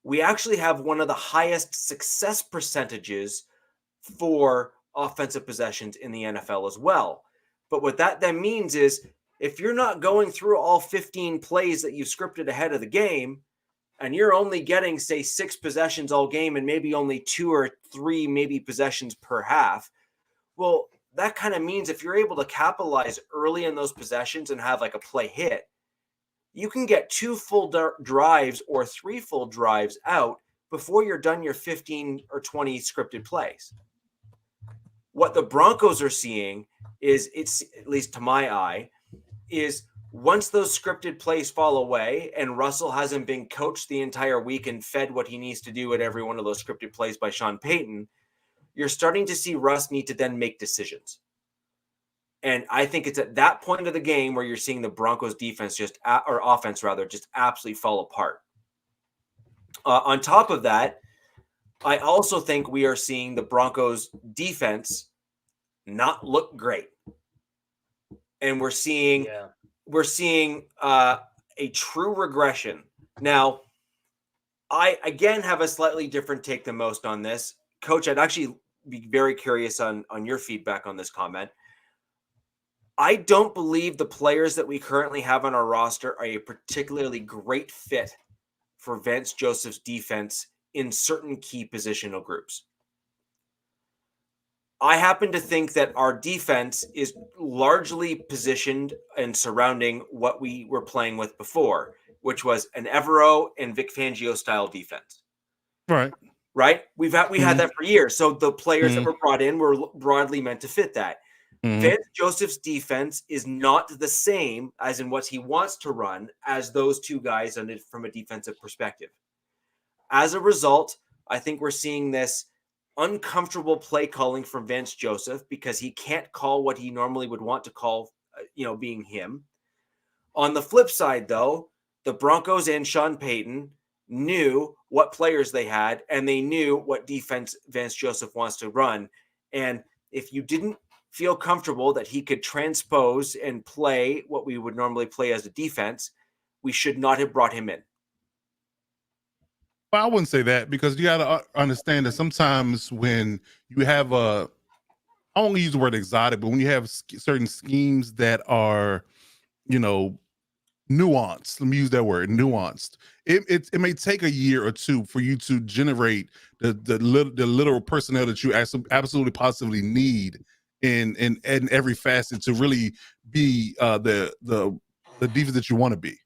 [SPEAKER 1] we actually have one of the highest success percentages for offensive possessions in the NFL as well. But what that then means is if you're not going through all 15 plays that you scripted ahead of the game and you're only getting, say, 6 possessions all game and maybe only 2 or 3 maybe possessions per half, well, that kind of means if you're able to capitalize early in those possessions and have like a play hit, you can get 2 full drives or 3 full drives out before you're done your 15 or 20 scripted plays. What the Broncos are seeing is, it's at least to my eye, is once those scripted plays fall away and Russell hasn't been coached the entire week and fed what he needs to do at every one of those scripted plays by Sean Payton, you're starting to see Russ need to then make decisions. And I think it's at that point of the game where you're seeing the Broncos defense or offense rather, just absolutely fall apart. On top of that, I also think we are seeing the Broncos defense not look great. And we're seeing a true regression. Now, I again have a slightly different take than most on this. Coach, I'd actually be very curious on your feedback on this comment. I don't believe the players that we currently have on our roster are a particularly great fit for Vance Joseph's defense in certain key positional groups. I happen to think that our defense is largely positioned and surrounding what we were playing with before, which was an Evero and Vic Fangio style defense.
[SPEAKER 2] Right.
[SPEAKER 1] Right? We had that for years. So the players that
[SPEAKER 2] Mhm.
[SPEAKER 1] were brought in were broadly meant to fit that.
[SPEAKER 2] Mhm.
[SPEAKER 1] Vance Joseph's defense is not the same as in what he wants to run as those two guys from a defensive perspective. As a result, I think we're seeing this uncomfortable play calling from Vance Joseph because he can't call what he normally would want to call, being him. On the flip side, though, the Broncos and Sean Payton knew what players they had, and they knew what defense Vance Joseph wants to run. And if you didn't feel comfortable that he could transpose and play what we would normally play as a defense, we should not have brought him in.
[SPEAKER 2] Well, I wouldn't say that, because you got to understand that sometimes when you have I won't use the word exotic, but when you have certain schemes that are, nuanced, let me use that word, nuanced. It may take a year or two for you to generate the literal personnel that you absolutely positively need in every facet to really be the defense that you want to be.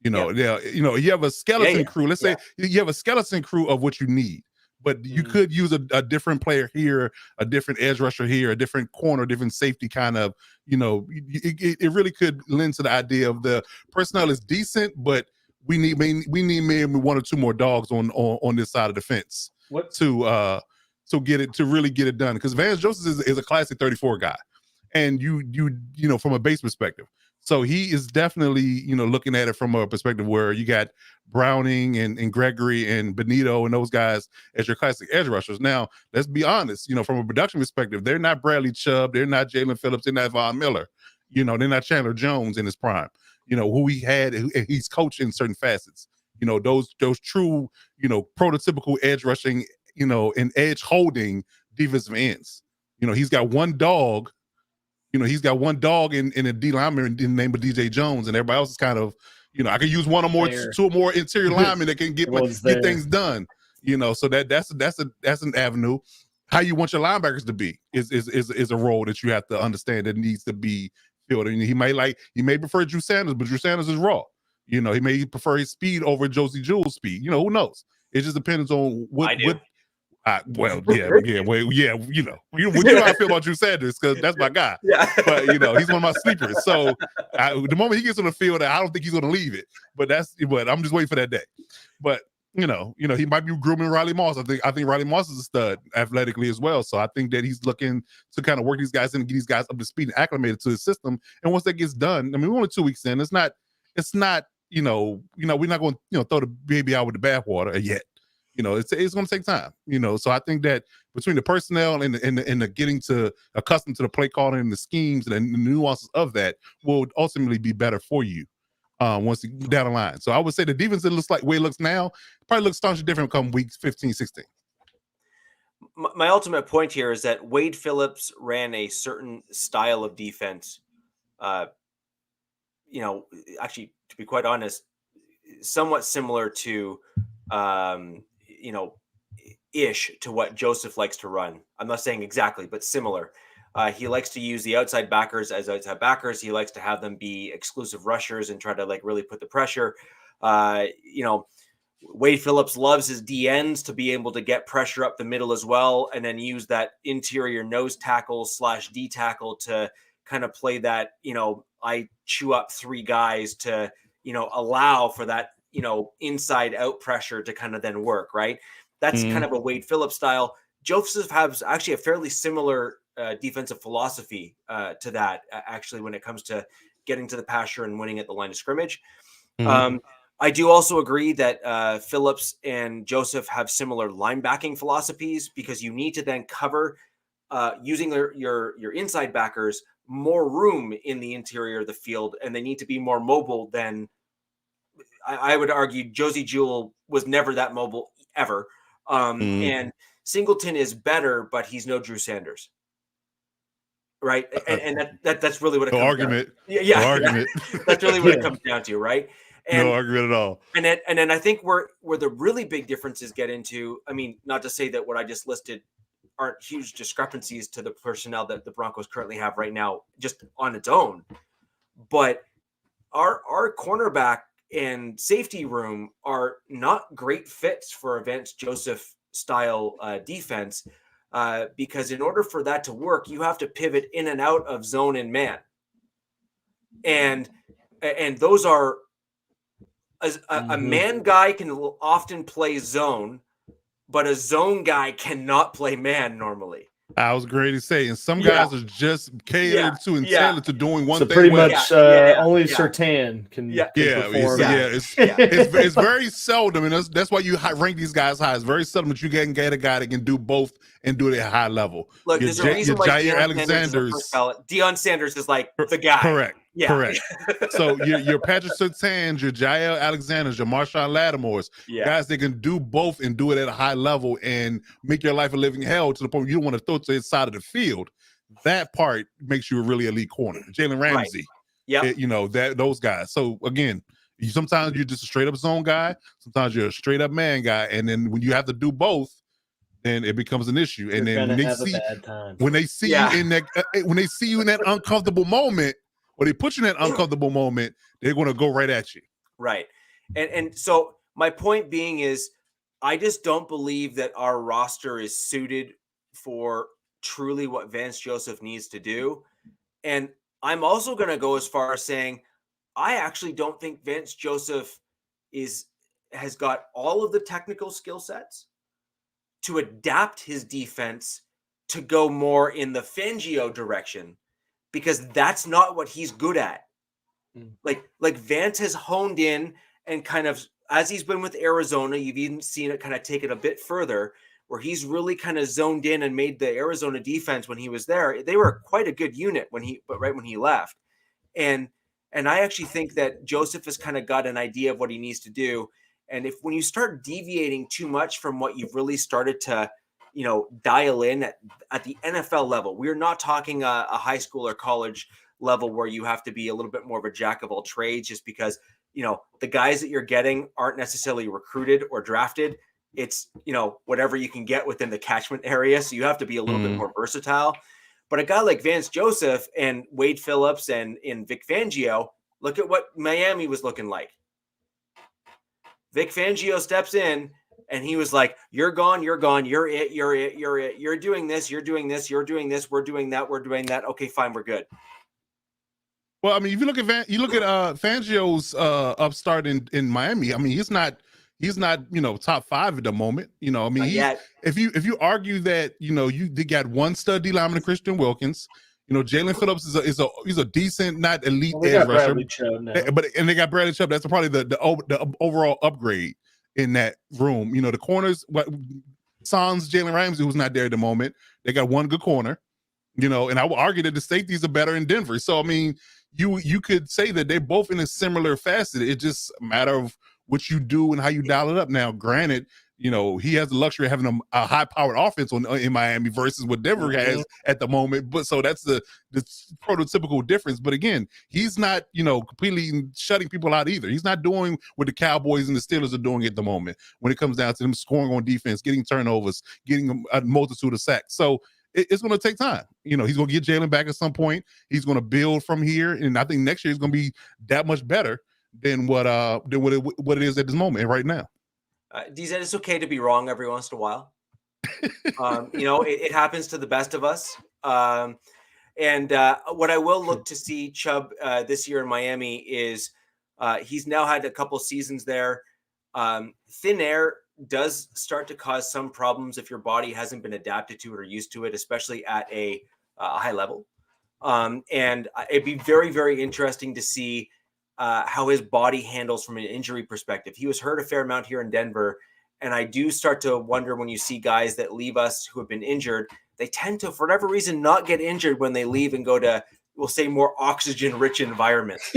[SPEAKER 2] You have a skeleton crew. Let's say you have a skeleton crew of what you need, but you could use a different player here, a different edge rusher here, a different corner, different safety kind of, it really could lend to the idea of the personnel is decent, but we need maybe one or two more dogs on this side of the fence to really get it done. Because Vance Joseph is a classic 34 guy, and from a base perspective. So he is definitely, looking at it from a perspective where you got Browning and Gregory and Benito and those guys as your classic edge rushers. Now, let's be honest, from a production perspective, they're not Bradley Chubb, they're not Jalen Phillips, they're not Von Miller, they're not Chandler Jones in his prime, who he's coached in certain facets, those true, prototypical edge rushing, and edge holding defensive ends. He's got one dog. He's got one dog in a D lineman in the name of DJ Jones, and everybody else is kind of, I could use one or more, two more interior linemen that can get things done. So that's an avenue. How you want your linebackers to be is a role that you have to understand that needs to be filled. And he may prefer Drew Sanders, but Drew Sanders is raw. He may prefer his speed over Josie Jewell's speed. Who knows? It just depends on what. You know how I feel about Drew Sanders, because that's my guy.
[SPEAKER 1] Yeah.
[SPEAKER 2] But he's one of my sleepers. So the moment he gets on the field, I don't think he's going to leave it. But I'm just waiting for that day. But he might be grooming Riley Moss. I think Riley Moss is a stud athletically as well. So I think that he's looking to kind of work these guys in and get these guys up to speed and acclimated to the system. And once that gets done, we're only 2 weeks in. It's not. We're not going to throw the baby out with the bathwater yet. It's going to take time, so I think that between the personnel and the getting accustomed to the play calling and the schemes and the nuances of that will ultimately be better for you once you down the line. So I would say the defense, it looks like the way it looks now, probably looks staunchly different come weeks 15, 16.
[SPEAKER 1] My ultimate point here is that Wade Phillips ran a certain style of defense, actually, to be quite honest, somewhat similar to ish to what Joseph likes to run. I'm not saying exactly, but similar. He likes to use the outside backers as outside backers. He likes to have them be exclusive rushers and try to really put the pressure. Wade Phillips loves his DNs to be able to get pressure up the middle as well, and then use that interior nose tackle / D tackle to kind of play that, I chew up three guys to, allow for that, inside out pressure to kind of then work, right? That's kind of a Wade Phillips style. Joseph has actually a fairly similar defensive philosophy to that, actually, when it comes to getting to the pasture and winning at the line of scrimmage. I do also agree that Phillips and Joseph have similar linebacking philosophies, because you need to then cover using your inside backers more room in the interior of the field, and they need to be more mobile than I would argue Josie Jewell was never that mobile ever. And Singleton is better, but he's no Drew Sanders. Right. And that's really what it comes down to. Yeah.
[SPEAKER 2] No argument.
[SPEAKER 1] That's really what it comes down to. Right. And,
[SPEAKER 2] no argument at all.
[SPEAKER 1] And then I think where the really big differences get into, not to say that what I just listed aren't huge discrepancies to the personnel that the Broncos currently have right now, just on its own. But our cornerback and safety room are not great fits for a Vance Joseph style defense, because in order for that to work, you have to pivot in and out of zone and man, and those are a man guy can often play zone, but a zone guy cannot play man normally.
[SPEAKER 2] I was great to say, and some guys are just catered to and tailored to doing one thing.
[SPEAKER 3] Pretty much only Sertan can perform.
[SPEAKER 2] It's very seldom, and that's why you rank these guys high. It's very seldom that you can get a guy that can do both and do it at a high level.
[SPEAKER 1] Look, there's a reason why Deion Sanders is like the guy.
[SPEAKER 2] Correct. So your Patrick Surtains, your Jair Alexanders, your Marshawn Lattimore's, guys that can do both and do it at a high level and make your life a living hell to the point where you don't want to throw it to the side of the field. That part makes you a really elite corner. Jalen Ramsey, those guys. So again, sometimes you're just a straight up zone guy. Sometimes you're a straight up man guy, and then when you have to do both, then it becomes an issue. And then when they see you in that uncomfortable moment, or they put you in that uncomfortable moment, they're going to go right at you.
[SPEAKER 1] Right. And so my point being is, I just don't believe that our roster is suited for truly what Vance Joseph needs to do. And I'm also going to go as far as saying, I actually don't think Vance Joseph has got all of the technical skill sets to adapt his defense to go more in the Fangio direction, because that's not what he's good at. Like Vance has honed in and kind of, as he's been with Arizona, you've even seen it kind of take it a bit further, where he's really kind of zoned in and made the Arizona defense when he was there. They were quite a good unit right when he left. And I actually think that Joseph has kind of got an idea of what he needs to do. And when you start deviating too much from what you've really started to, dial in at the NFL level, we're not talking a high school or college level where you have to be a little bit more of a jack of all trades, just because, the guys that you're getting aren't necessarily recruited or drafted. It's, whatever you can get within the catchment area. So you have to be a little bit more versatile. But a guy like Vance Joseph and Wade Phillips and Vic Fangio, look at what Miami was looking like. Vic Fangio steps in and he was like, you're gone, you're it, you're doing this, we're doing that, we're doing that. Okay, fine, we're good.
[SPEAKER 2] Well, I mean, if you look at Fangio's upstart in Miami, I mean, he's not top 5 at the moment. I mean, if you argue that they got one stud D lineman, Christian Wilkins. Jalen Phillips he's a decent, not elite edge rusher, and they got Bradley Chubb. That's probably the overall upgrade in that room. The corners, Sans Jalen Ramsey, who's not there at the moment. They got one good corner. And I would argue that the safeties are better in Denver. So I mean, you could say that they're both in a similar facet. It's just a matter of what you do and how you dial it up. Now, granted, he has the luxury of having a high-powered offense in Miami versus what Denver has at the moment. But so that's the prototypical difference. But again, he's not, completely shutting people out either. He's not doing what the Cowboys and the Steelers are doing at the moment when it comes down to them scoring on defense, getting turnovers, getting a multitude of sacks. So it's going to take time. He's going to get Jalen back at some point. He's going to build from here, and I think next year is going to be that much better than what it is at this moment and right now.
[SPEAKER 1] DZ, it's okay to be wrong every once in a while. It happens to the best of us. And what I will look to see Chubb this year in Miami is he's now had a couple seasons there. Thin air does start to cause some problems if your body hasn't been adapted to it or used to it, especially at a high level. And it'd be very, very interesting to see how his body handles from an injury perspective. He was hurt a fair amount here in Denver. And I do start to wonder, when you see guys that leave us who have been injured, they tend to, for whatever reason, not get injured when they leave and go to, we'll say, more oxygen-rich environments.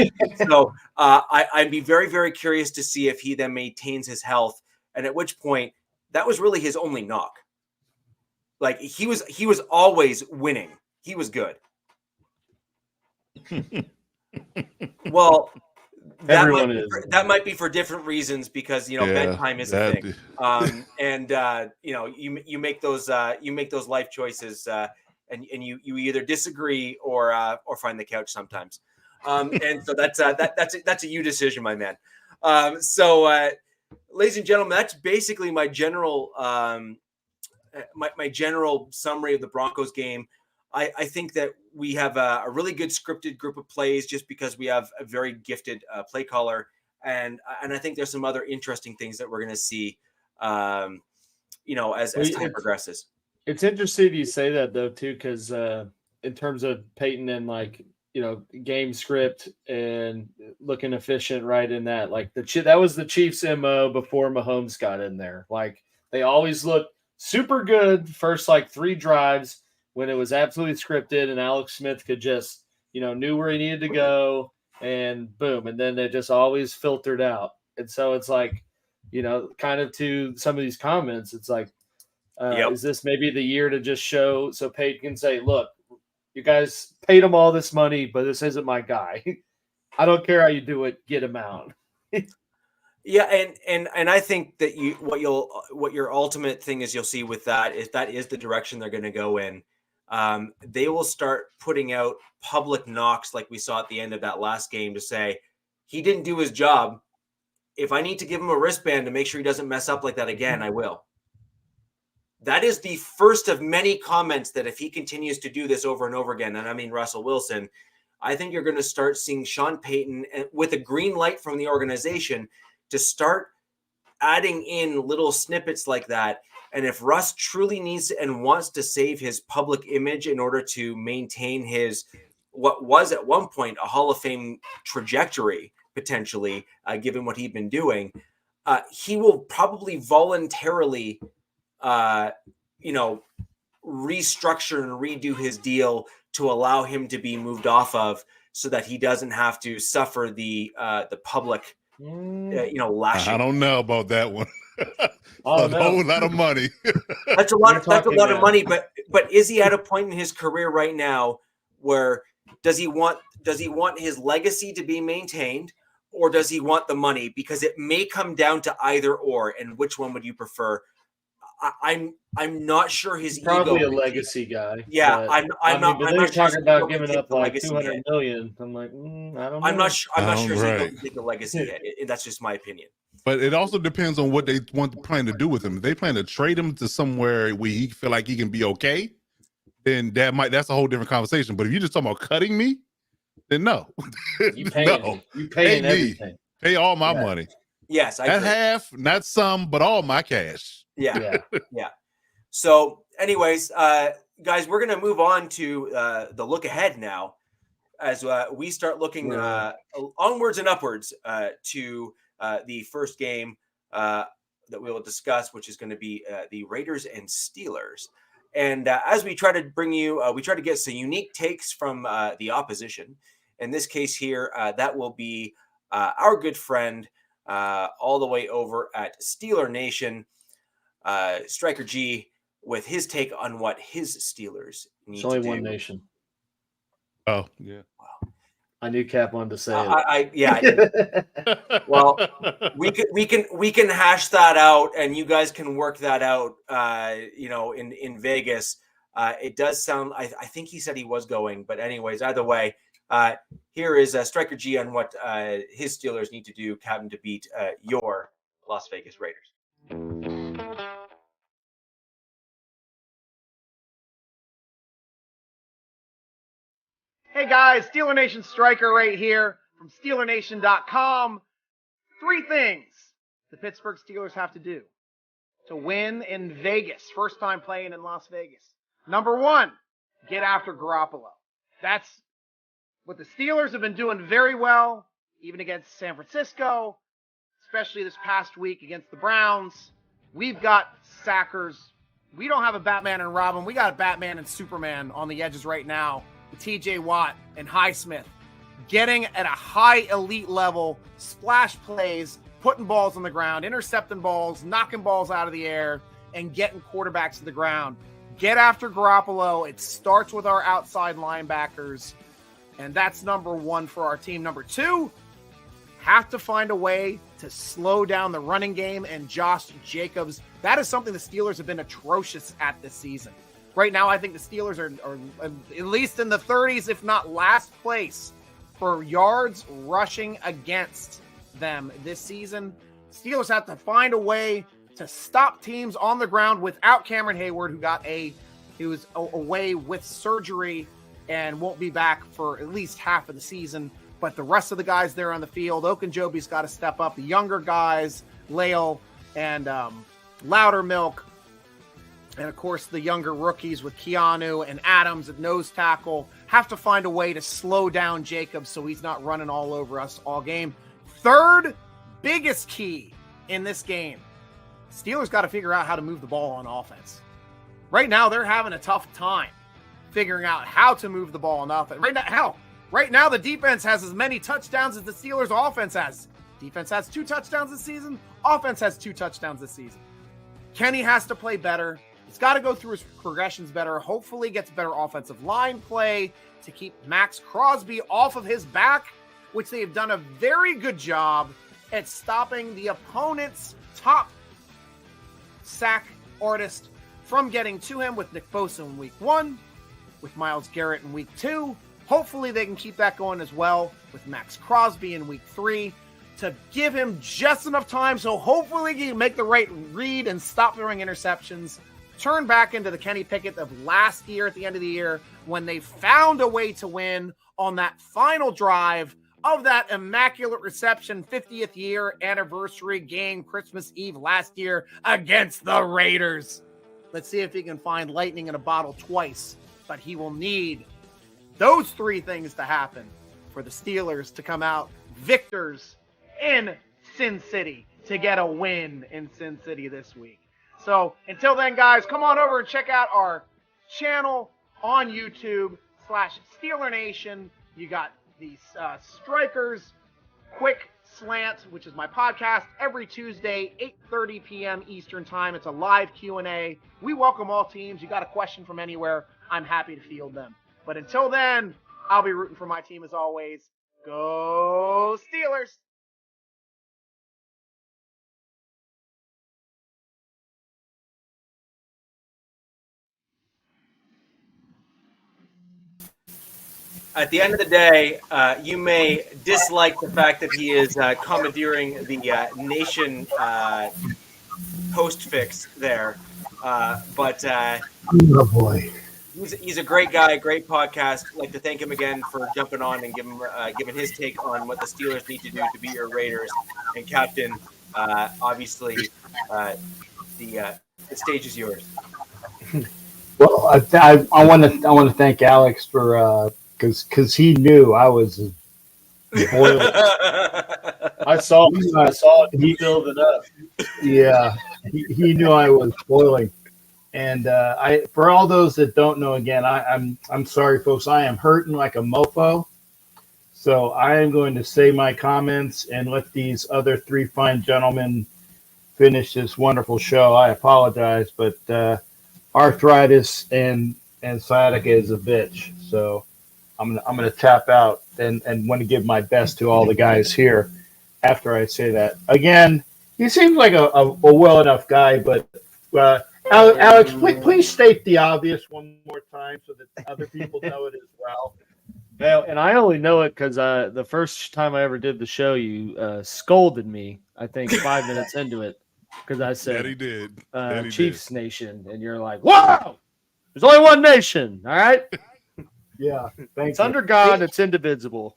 [SPEAKER 1] So I'd be very, very curious to see if he then maintains his health, and at which point that was really his only knock. Like he was always winning. He was good. Well,
[SPEAKER 3] Everyone is.
[SPEAKER 1] That might be for different reasons because bedtime is a thing, and you make those life choices, and you either disagree or find the couch sometimes, and so that's a you decision, my man. Ladies and gentlemen, that's basically my general my general summary of the Broncos game. I think that we have a really good scripted group of plays just because we have a very gifted play caller. And I think there's some other interesting things that we're going to see, as time progresses.
[SPEAKER 3] It's interesting you say that, though, too, because in terms of Peyton and, game script and looking efficient right in that, that was the Chiefs' MO before Mahomes got in there. They always looked super good first, 3 drives, when it was absolutely scripted and Alex Smith could just, knew where he needed to go and boom. And then it just always filtered out. And so it's kind of to some of these comments, it's is this maybe the year to just show so Peyton can say, look, you guys paid him all this money, but this isn't my guy. I don't care how you do it. Get him out.
[SPEAKER 1] Yeah, and I think that what your ultimate thing is you'll see with that is the direction they're going to go in. They will start putting out public knocks like we saw at the end of that last game to say he didn't do his job. If I need to give him a wristband to make sure he doesn't mess up like that again, I will. That is the first of many comments that if he continues to do this over and over again, and I mean Russell Wilson, I think you're going to start seeing Sean Payton with a green light from the organization to start adding in little snippets like that. And if Russ truly needs and wants to save his public image in order to maintain his, what was at one point a Hall of Fame trajectory, potentially, given what he'd been doing, he will probably voluntarily, restructure and redo his deal to allow him to be moved off of so that he doesn't have to suffer the public, lashing.
[SPEAKER 2] I don't know about that one. A whole lot of money.
[SPEAKER 1] That's a lot of money. But is he at a point in his career right now where does he want his legacy to be maintained, or does he want the money? Because it may come down to either or. And which one would you prefer? I'm not sure his
[SPEAKER 3] probably
[SPEAKER 1] ego.
[SPEAKER 3] A legacy guy.
[SPEAKER 1] Yeah, I'm not.
[SPEAKER 3] But
[SPEAKER 1] I'm
[SPEAKER 3] they're
[SPEAKER 1] not sure
[SPEAKER 3] talking about giving up like $200 million. I'm like, I don't know.
[SPEAKER 1] I'm not sure. I'm not sure
[SPEAKER 2] Right.
[SPEAKER 1] his ego can take the legacy yet. That's just my opinion.
[SPEAKER 2] But it also depends on what they plan to do with him. If they plan to trade him to somewhere where he feel like he can be okay, then that's a whole different conversation. But if you're just talking about cutting me, then no.
[SPEAKER 3] You paying everything.
[SPEAKER 2] Pay all my money.
[SPEAKER 1] Yes, I
[SPEAKER 2] Not
[SPEAKER 1] agree.
[SPEAKER 2] half, not some, but all my cash.
[SPEAKER 1] Yeah. So, anyways, guys, we're going to move on to the look ahead now as we start looking onwards and upwards to the first game that we will discuss, which is going to be the Raiders and Steelers. And as we try to bring you, we try to get some unique takes from the opposition. In this case here, that will be our good friend all the way over at Steeler Nation, Striker G, with his take on what his Steelers need to do.
[SPEAKER 3] It's only one nation.
[SPEAKER 2] Oh, yeah.
[SPEAKER 1] Wow.
[SPEAKER 3] I knew Cap wanted to say it.
[SPEAKER 1] Yeah. Well, we can hash that out, and you guys can work that out. In Vegas, it does sound. I think he said he was going, but anyways, either way, here is Striker G on what his Steelers need to do, Captain, to beat your Las Vegas Raiders.
[SPEAKER 5] Hey guys, Steeler Nation Striker right here from SteelerNation.com. 3 things the Pittsburgh Steelers have to do to win in Vegas. First time playing in Las Vegas. Number 1, get after Garoppolo. That's what the Steelers have been doing very well, even against San Francisco, especially this past week against the Browns. We've got sackers. We don't have a Batman and Robin. We got a Batman and Superman on the edges right now. TJ Watt and Highsmith getting at a high elite level, splash plays, putting balls on the ground, intercepting balls, knocking balls out of the air, and getting quarterbacks to the ground. Get after Garoppolo. It starts with our outside linebackers, and that's number 1 for our team. Number 2, have to find a way to slow down the running game and Josh Jacobs. That is something the Steelers have been atrocious at this season. Right now, I think the Steelers are at least in the 30s, if not last place, for yards rushing against them this season. Steelers have to find a way to stop teams on the ground without Cameron Hayward, who was away with surgery and won't be back for at least half of the season. But the rest of the guys there on the field, Okunjobi's got to step up. The younger guys, Lael and Loudermilk, and of course the younger rookies with Keanu and Adams at nose tackle, have to find a way to slow down Jacobs so he's not running all over us all game. Third biggest key in this game, Steelers got to figure out how to move the ball on offense. Right now, they're having a tough time figuring out how to move the ball on offense. Right now, the defense has as many touchdowns as the Steelers' offense has. Defense has 2 touchdowns this season. Offense has 2 touchdowns this season. Kenny has to play better. He's got to go through his progressions better. Hopefully gets better offensive line play to keep Max Crosby off of his back, which they have done a very good job at stopping the opponent's top sack artist from getting to him with Nick Bosa in week 1, with Myles Garrett in week 2. Hopefully they can keep that going as well with Max Crosby in week 3 to give him just enough time so hopefully he can make the right read and stop throwing interceptions, turn back into the Kenny Pickett of last year at the end of the year when they found a way to win on that final drive of that immaculate reception 50th year anniversary game Christmas Eve last year against the Raiders. Let's see if he can find lightning in a bottle twice, but he will need those 3 things to happen for the Steelers to come out victors in Sin City, to get a win in Sin City this week. So until then, guys, come on over and check out our channel on YouTube /Steeler Nation. You got the Strikers Quick Slant, which is my podcast every Tuesday, 8:30 p.m. Eastern Time. It's a live Q&A. We welcome all teams. You got a question from anywhere, I'm happy to field them. But until then, I'll be rooting for my team as always. Go Steelers!
[SPEAKER 1] At the end of the day, you may dislike the fact that he is commandeering the nation post-fix there, but
[SPEAKER 4] Oh boy.
[SPEAKER 1] he's a great guy, great podcast. I'd like to thank him again for jumping on and giving his take on what the Steelers need to do to beat your Raiders. And Captain, obviously, the stage is yours.
[SPEAKER 4] Well, I want to thank Alex for because he knew I was boiling.
[SPEAKER 3] I saw it. He filled it up.
[SPEAKER 4] Yeah, he knew I was boiling. And for all those that don't know, again, I'm sorry, folks. I am hurting like a mofo. So I am going to say my comments and let these other 3 fine gentlemen finish this wonderful show. I apologize, but arthritis and sciatica is a bitch. So I'm gonna tap out and want to give my best to all the guys here. After I say that, again, he seems like a well enough guy, but. Alex, please state the obvious one more time so that other people know it as well.
[SPEAKER 3] Well, and I only know it because the first time I ever did the show, you scolded me, I think 5 minutes into it, because I said
[SPEAKER 2] he did.
[SPEAKER 3] Chiefs Nation, and you're like, whoa! There's only one nation, all right?
[SPEAKER 4] Yeah,
[SPEAKER 3] It's under God, it's indivisible.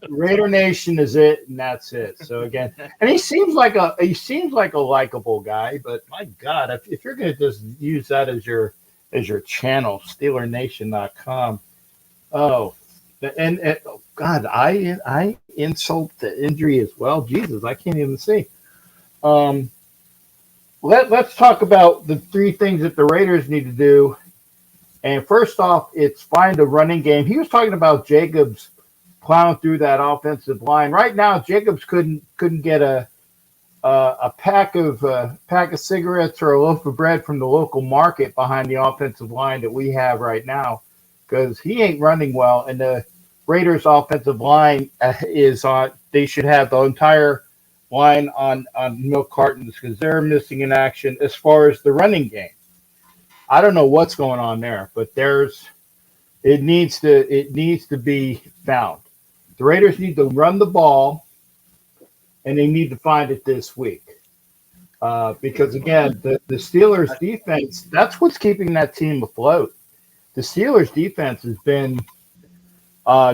[SPEAKER 4] Raider Nation is it, and that's it. So again, and he seems like a likable guy, but my God, if you're going to just use that as your channel, SteelerNation.com. Oh, and God, I insult the injury as well. Jesus, I can't even see. Let's talk about the 3 things that the Raiders need to do. And first off, it's find a running game. He was talking about Jacobs plowing through that offensive line. Right now, Jacobs couldn't get a pack of cigarettes or a loaf of bread from the local market behind the offensive line that we have right now. because he ain't running well, and the Raiders' offensive line is on. They should have the entire line on milk cartons because they're missing in action as far as the running game. I don't know what's going on there, but it needs to be found. The Raiders need to run the ball, and they need to find it this week. Because again, the Steelers defense, that's what's keeping that team afloat. The Steelers defense has been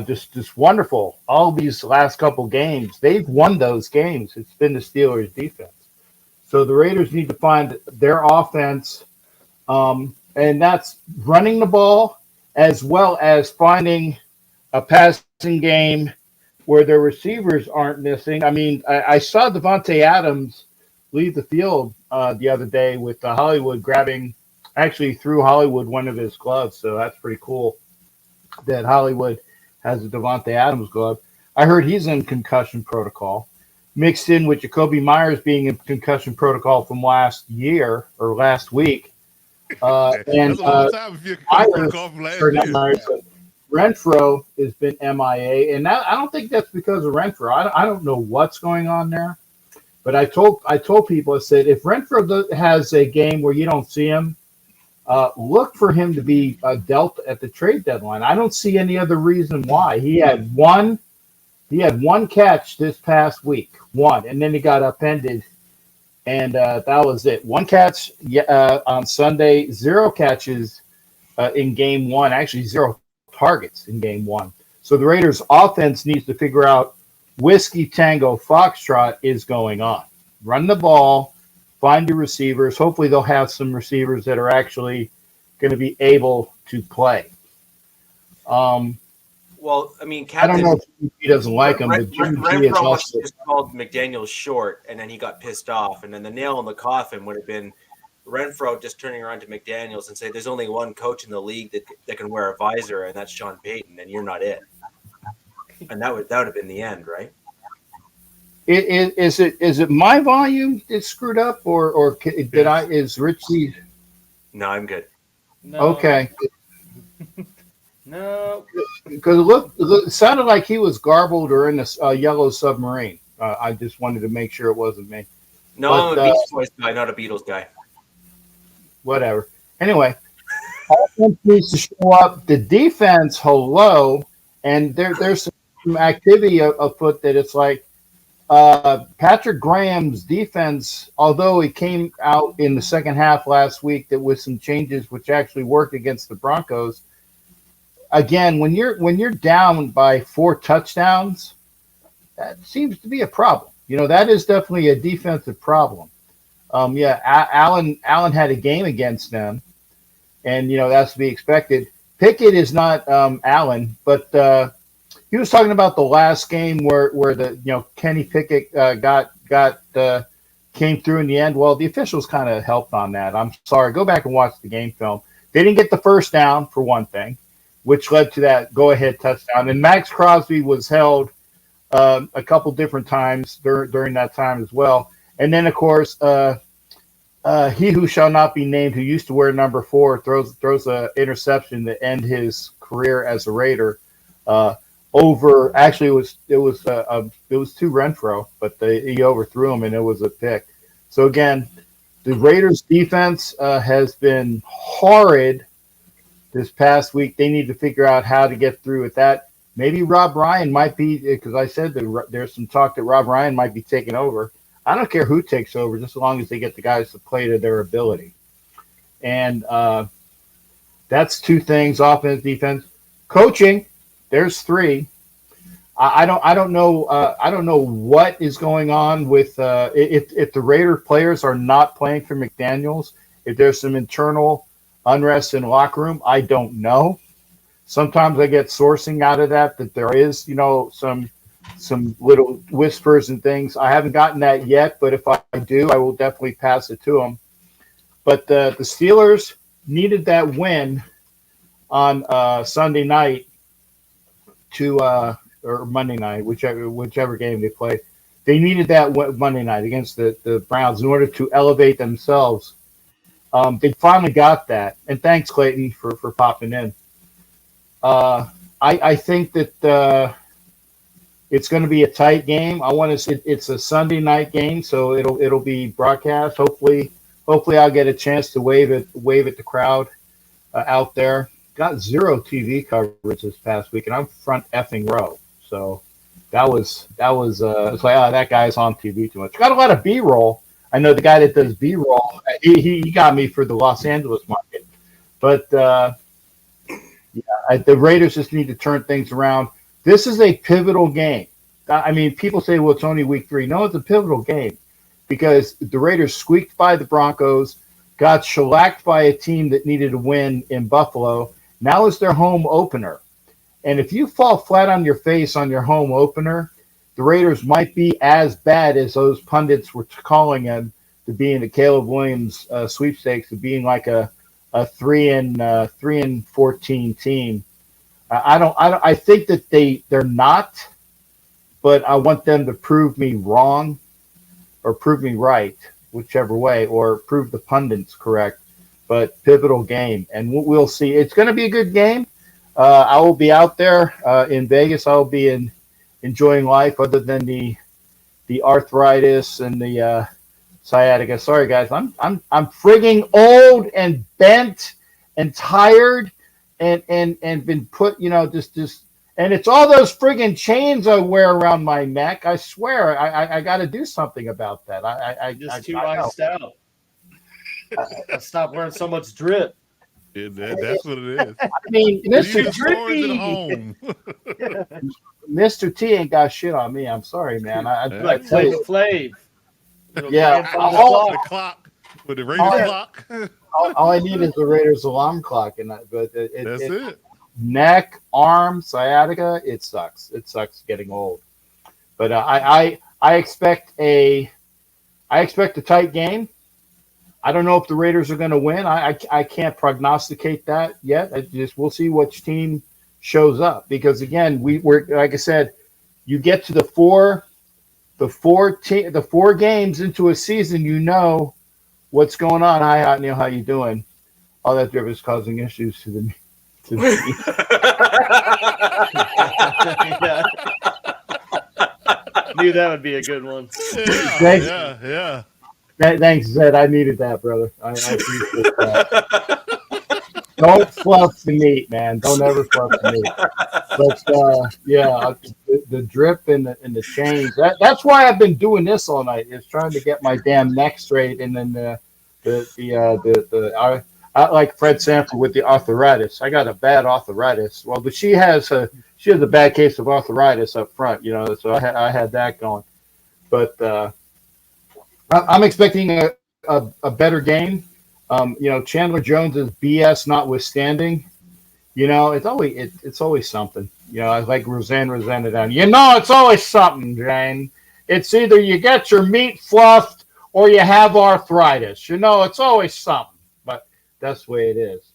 [SPEAKER 4] just wonderful. All these last couple games, they've won those games. It's been the Steelers defense. So the Raiders need to find their offense, and that's running the ball as well as finding a passing game where their receivers aren't missing. I mean, I saw Devontae Adams leave the field the other day with Hollywood actually threw Hollywood one of his gloves. So that's pretty cool that Hollywood has a Devontae Adams glove. I heard he's in concussion protocol, mixed in with Jacoby Myers being in concussion protocol from last year or last week. And Renfro has been MIA, and I don't think that's because of Renfro. I don't know what's going on there, but I told people, I said, if Renfro has a game where you don't see him, look for him to be dealt at the trade deadline. I don't see any other reason why. He had one catch this past week, and then he got upended. And that was it. One catch on Sunday, 0 catches in game 1. Actually, 0 targets in game 1. So the Raiders' offense needs to figure out Whiskey Tango Foxtrot is going on. Run the ball, find your receivers. Hopefully they'll have some receivers that are actually going to be able to play.
[SPEAKER 1] Well, I mean, Captain,
[SPEAKER 4] I don't know if he doesn't like him, but
[SPEAKER 1] Renfro must have just called McDaniels short, and then he got pissed off. And then the nail in the coffin would have been Renfro just turning around to McDaniels and say, "There's only one coach in the league that can wear a visor, and that's Sean Payton, and you're not it." And that would have been the end, right?
[SPEAKER 4] Is it my volume that's screwed up, or is Richie?
[SPEAKER 1] No, I'm good.
[SPEAKER 3] No.
[SPEAKER 4] Okay.
[SPEAKER 3] No.
[SPEAKER 4] Because it sounded like he was garbled or in a yellow submarine. I just wanted to make sure it wasn't me.
[SPEAKER 1] No,
[SPEAKER 4] but,
[SPEAKER 1] I'm a Beach Boys guy, not a Beatles guy.
[SPEAKER 4] Whatever. Anyway, offense needs to show up. The defense, hello, and there's some activity afoot that it's like Patrick Graham's defense, although it came out in the second half last week that with some changes which actually worked against the Broncos. Again, when you're down by 4 touchdowns, that seems to be a problem. That is definitely a defensive problem. Allen had a game against them, and that's to be expected. Pickett is not Allen, but he was talking about the last game where the Kenny Pickett came through in the end. Well, the officials kind of helped on that. I'm sorry. Go back and watch the game film. They didn't get the first down for one thing, which led to that go-ahead touchdown. And Max Crosby was held a couple different times during that time as well. And then, of course, he who shall not be named, who used to wear number 4, throws an interception to end his career as a Raider. Actually, it was to Renfro, but he overthrew him, and it was a pick. So again, the Raiders' defense has been horrid this past week. They need to figure out how to get through with that. Maybe Rob Ryan might be, because I said that there's some talk that Rob Ryan might be taking over. I don't care who takes over, just as long as they get the guys to play to their ability. And that's 2 things: offense, defense, coaching. There's 3. I don't know what is going on with if the Raider players are not playing for McDaniels. If there's some internal unrest in the locker room, I don't know. Sometimes I get sourcing out of that there is, some little whispers and things. I haven't gotten that yet, but if I do, I will definitely pass it to them. But the Steelers needed that win on Sunday night or Monday night, whichever game they played. They needed that Monday night against the Browns in order to elevate themselves. They finally got that. And thanks, Clayton, for popping in. I think that it's going to be a tight game. I want to. It's a Sunday night game, so it'll be broadcast. Hopefully I'll get a chance to wave at the crowd out there. Got zero TV coverage this past week, and I'm front effing row. So that was it's like, oh, that guy's on TV too much. Got a lot of B-roll. I know the guy that does B-roll. He got me for the Los Angeles market, but the Raiders just need to turn things around. This is a pivotal game. I mean, people say, well, it's only week 3. No, it's a pivotal game because the Raiders squeaked by the Broncos, got shellacked by a team that needed to win in Buffalo. Now is their home opener. And if you fall flat on your face on your home opener, the Raiders might be as bad as those pundits were calling them to be in the Caleb Williams sweepstakes, to being like a 3-14 team. I think that they're not, but I want them to prove me wrong or prove me right, whichever way, or prove the pundits correct. But pivotal game, and we'll see. It's going to be a good game. I will be out there in Vegas. I will be enjoying life, other than the arthritis and the sciatica. Sorry, guys, I'm frigging old and bent and tired, and been put, just. And it's all those friggin' chains I wear around my neck. I swear, I got to do something about that. I
[SPEAKER 3] too iced out. I stopped wearing so much drip.
[SPEAKER 2] Yeah, that's what it is.
[SPEAKER 4] I mean, Mr. Mr. T ain't got shit on me. I'm sorry, man. I
[SPEAKER 3] like Flavor Flav.
[SPEAKER 4] Yeah,
[SPEAKER 2] the clock with the Raiders clock.
[SPEAKER 4] All I need is the Raiders alarm clock, and that's
[SPEAKER 2] it.
[SPEAKER 4] Neck, arm, sciatica. It sucks. It sucks getting old. But I expect a tight game. I don't know if the Raiders are going to win. I can't prognosticate that yet. We'll see which team shows up, because again, we're like I said, you get to the four games into a season, you know what's going on. Hi, Hot Neil, how you doing? All that drip is causing issues to the
[SPEAKER 3] Knew that would be a good one.
[SPEAKER 2] Yeah.
[SPEAKER 4] Thanks, Zed. I needed that, brother. I appreciate that. Don't fluff the meat, man. Don't ever fluff the meat. But the drip and the chains. That's why I've been doing this all night. Is trying to get my damn neck straight, and then I like Fred Sanford with the arthritis. I got a bad arthritis. Well, but she has a bad case of arthritis up front, So I had that going. But I'm expecting a better game. Chandler Jones's BS notwithstanding, it's always something. I like Roseanne down. It's always something, Jane. It's either you get your meat fluffed or you have arthritis. It's always something. But that's the way it is.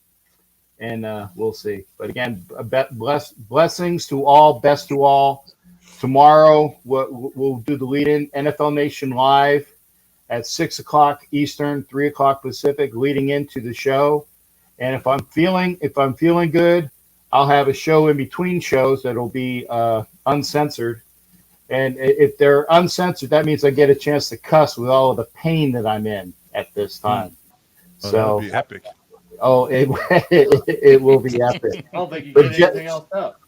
[SPEAKER 4] And we'll see. But again, blessings to all, best to all. Tomorrow we'll do the lead-in NFL Nation Live at 6 o'clock Eastern, 3 o'clock Pacific, leading into the show. And if I'm feeling good, I'll have a show in between shows that'll be uncensored. And if they're uncensored, that means I get a chance to cuss with all of the pain that I'm in at this time.
[SPEAKER 2] Oh,
[SPEAKER 4] so
[SPEAKER 2] that'll be epic.
[SPEAKER 4] Oh, it will be epic.
[SPEAKER 3] I don't think you can get anything else up.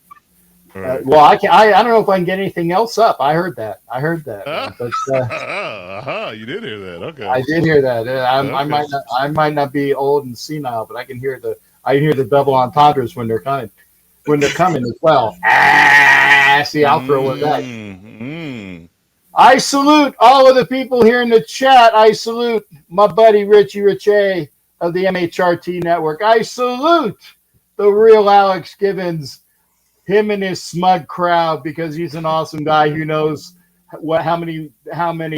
[SPEAKER 2] Right.
[SPEAKER 4] Well, I don't know if I can get anything else up. I heard that. But
[SPEAKER 2] you did hear that. Okay.
[SPEAKER 4] I did hear that.
[SPEAKER 2] Okay.
[SPEAKER 4] I might not be old and senile, but I can hear the double entendres when they're coming as well. See, I'll throw it back. I salute all of the people here in the chat. I salute my buddy Richie Riche of the MHRT Network. I salute the real Alex Gibbons, him and his smug crowd, because he's an awesome guy who knows how many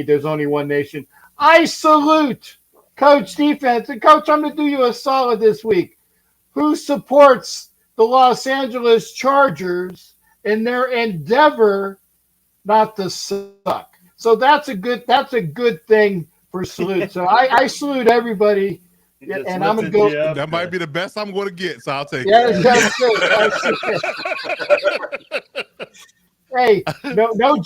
[SPEAKER 4] there's only one nation. I salute Coach Defense. And Coach, I'm going to do you a solid this week. Who supports the Los Angeles Chargers in their endeavor not to suck? So that's a good thing for salute. So I salute everybody Yeah,
[SPEAKER 3] Just
[SPEAKER 4] and I'm gonna
[SPEAKER 3] lifted
[SPEAKER 4] go.
[SPEAKER 3] you up.
[SPEAKER 2] That might be the best I'm going to get, so I'll take
[SPEAKER 4] Yeah,
[SPEAKER 2] it.
[SPEAKER 4] that's it. Hey, no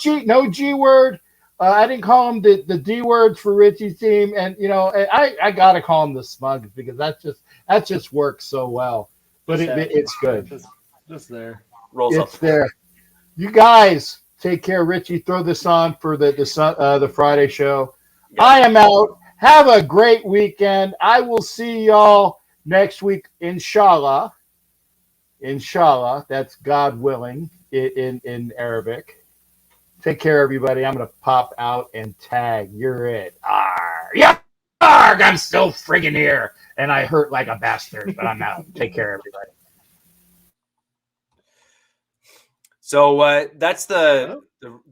[SPEAKER 4] G word. I didn't call him the D words for Richie's team, and I gotta call him the Smugs because that just works so well. But it's good.
[SPEAKER 3] Just there.
[SPEAKER 1] Rolls
[SPEAKER 4] It's
[SPEAKER 1] up.
[SPEAKER 4] there. You guys take care, Richie. Throw this on for the Friday show.
[SPEAKER 1] Yeah.
[SPEAKER 4] I am out. Have a great weekend. I will see y'all next week, inshallah. Inshallah, that's God willing in Arabic. Take care, everybody. I'm gonna pop out and tag. You're it. Arr, yeah, arg, I'm still friggin' here, and I hurt like a bastard, but I'm out. Take care, everybody.
[SPEAKER 1] So that's the